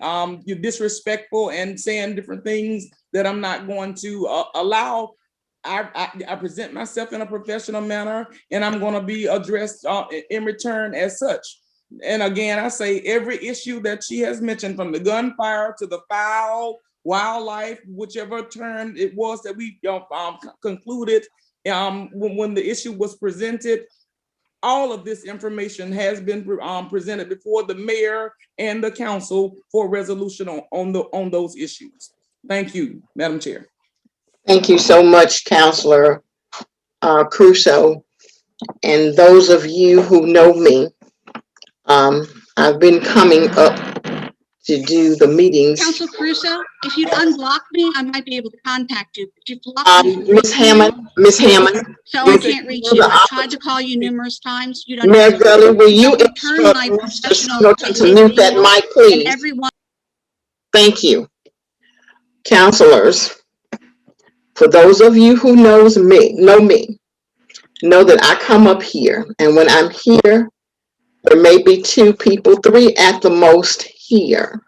disrespectful and saying different things that I'm not going to allow. I present myself in a professional manner, and I'm going to be addressed in return as such. And again, I say every issue that she has mentioned, from the gunfire to the foul, wildlife, whichever term it was that we concluded when the issue was presented, all of this information has been presented before the mayor and the council for resolution on those issues. Thank you, Madam Chair. Thank you so much, Councilor Crusoe. And those of you who know me, I've been coming up to do the meetings. Councilor Crusoe, if you'd unblock me, I might be able to contact you. But you've blocked me. Miss Hammond, so I can't reach you. I tried to call you numerous times. You don't. Mayor Gully, will you return my professional to mute that mic, please? Everyone. Thank you. Councilors, for those of you who know me, know that I come up here, and when I'm here, there may be 2 people, 3 at the most here.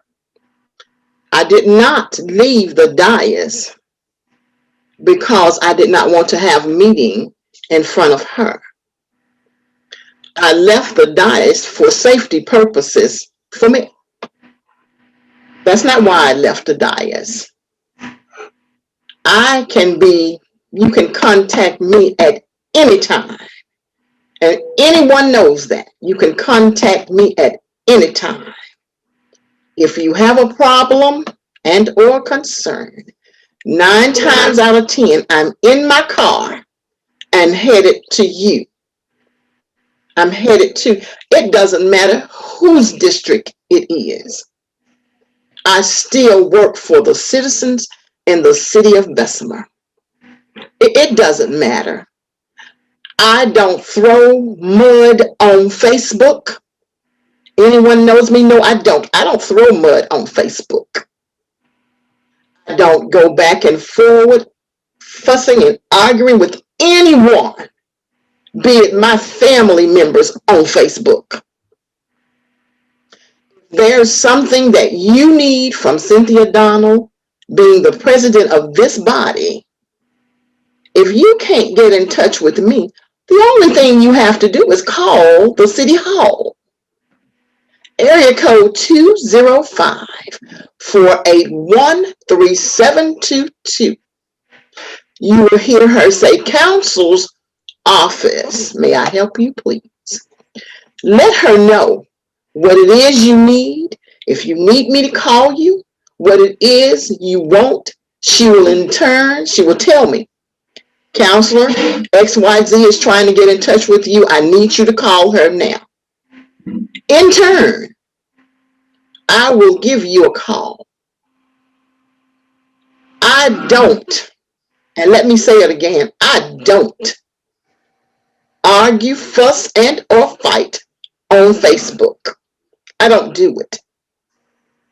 I did not leave the dais because I did not want to have a meeting in front of her. I left the dais for safety purposes for me. That's not why I left the dais. You can contact me at any time. And anyone knows that. You can contact me at any time. If you have a problem and or concern, 9 times out of 10, I'm in my car and headed to you. I'm headed to, it doesn't matter whose district it is. I still work for the citizens in the city of Bessemer. It doesn't matter. I don't throw mud on Facebook. Anyone knows me? No, I don't. I don't throw mud on Facebook. I don't go back and forward fussing and arguing with anyone, be it my family members on Facebook. There's something that you need from Cynthia Donald, being the president of this body. If you can't get in touch with me, the only thing you have to do is call the city hall. Area code 205-481-3722. You will hear her say, "Council's office, may I help you, please?" Let her know what it is you need. If you need me to call you, what it is you want, she will tell me, "Counselor, XYZ is trying to get in touch with you. I need you to call her now." In turn, I will give you a call. I don't, and let me say it again, I don't argue, fuss, and or fight on Facebook. I don't do it.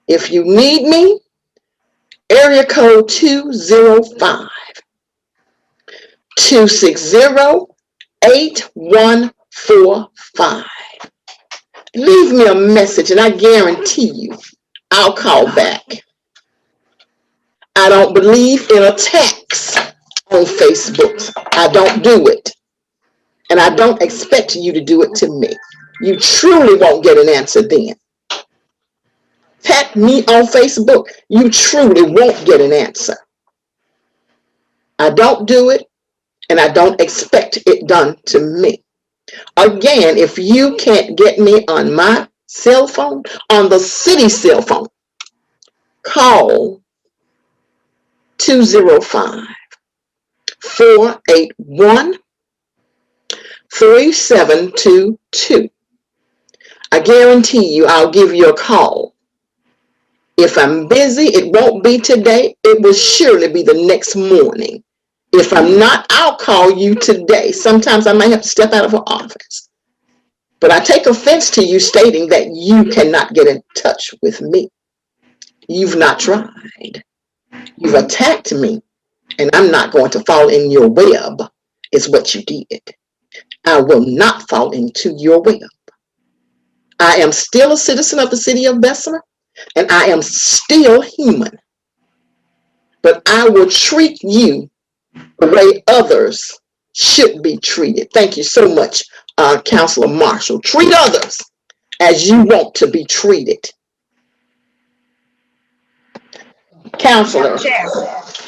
If you need me, area code 205-260-8145. Leave me a message and I guarantee you I'll call back. I don't believe in attacks on Facebook. I don't do it. And I don't expect you to do it to me. You truly won't get an answer then. Attack me on Facebook, you truly won't get an answer. I don't do it, and I don't expect it done to me. Again, if you can't get me on my cell phone, on the city cell phone, call 205-481-3722. I guarantee you I'll give you a call. If I'm busy, it won't be today. It will surely be the next morning. If I'm not, I'll call you today. Sometimes I might have to step out of an office. But I take offense to you stating that you cannot get in touch with me. You've not tried. You've attacked me, and I'm not going to fall in your web, is what you did. I will not fall into your web. I am still a citizen of the city of Bessemer, and I am still human. But I will treat you the way others should be treated. Thank you so much, Councilor Marshall. Treat others as you want to be treated. Counselor.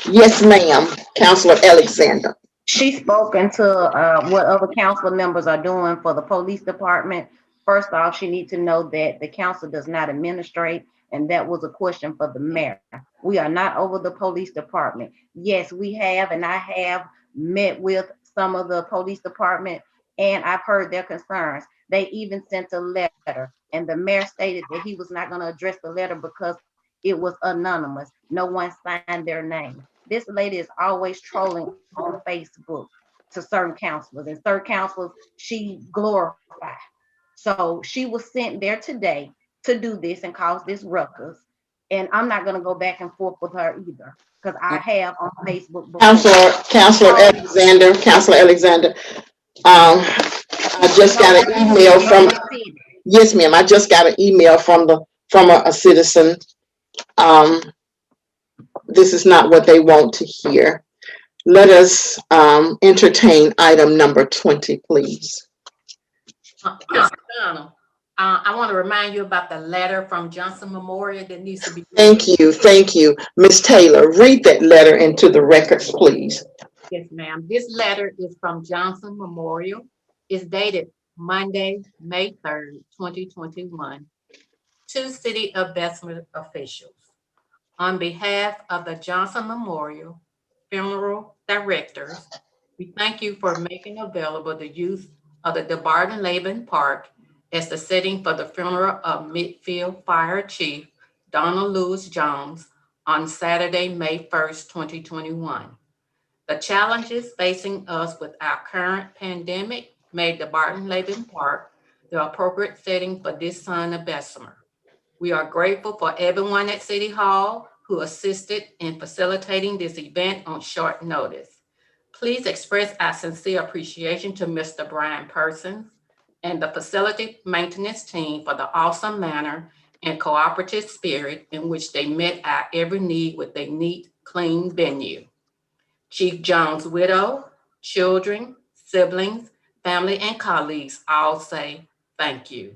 Yes, ma'am. Counselor Alexander. She's spoken to what other council members are doing for the police department. First off, she needs to know that the council does not administrate, and that was a question for the mayor. We are not over the police department. Yes, we have, and I have met with some of the police department, and I've heard their concerns. They even sent a letter, and the mayor stated that he was not going to address the letter because it was anonymous. No one signed their name. This lady is always trolling on Facebook to certain counselors, and certain counselors she glorifies. So she was sent there today to do this and cause this ruckus. And I'm not going to go back and forth with her either, because I have on Facebook before. Counselor Alexander, I just got an email from, yes, ma'am, I just got an email from a citizen. This is not what they want to hear. Let us entertain item number 20, please. Councilor Donald, I want to remind you about the letter from Johnson Memorial that needs to be. Thank you. Ms. Taylor, read that letter into the records, please. Yes, ma'am. This letter is from Johnson Memorial. It's dated Monday, May 3rd, 2021, to City of Bessemer officials. On behalf of the Johnson Memorial Funeral Directors, we thank you for making available the use of the DeBarton-Laban Park as the setting for the funeral of Midfield Fire Chief Donald Lewis Jones on Saturday, May 1st, 2021. The challenges facing us with our current pandemic made DeBarton-Laban Park the appropriate setting for this son of Bessemer. We are grateful for everyone at City Hall who assisted in facilitating this event on short notice. Please express our sincere appreciation to Mr. Brian Persons and the facility maintenance team for the awesome manner and cooperative spirit in which they met our every need with a neat, clean venue. Chief Jones' widow, children, siblings, family, and colleagues all say thank you.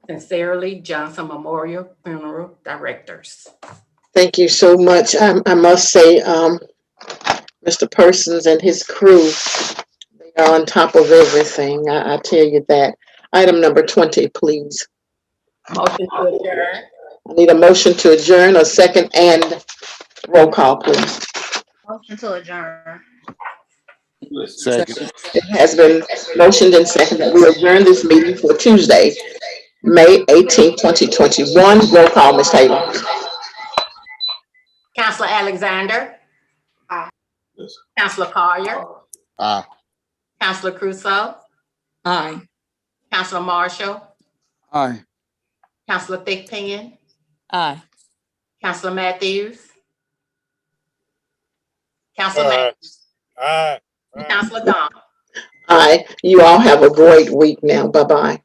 Sincerely, Johnson Memorial Funeral Directors. Thank you so much. I must say, Mr. Persons and his crew, they are on top of everything. I tell you that. Item number 20, please. Motion to adjourn. I need a motion to adjourn, a second, and roll call, please. Motion to adjourn. Second. It has been motioned and seconded that we adjourn this meeting for Tuesday, May 18, 2021. Roll call, Ms. Taylor. Councilor Alexander. Aye. Councilor Collier. Aye. Councilor Crusoe. Aye. Councilor Marshall. Aye. Councilor Thigpen. Aye. Councilor Matthews. Councilor Matthews. Aye. Councilor Don. Aye. You all have a great week now. Bye-bye.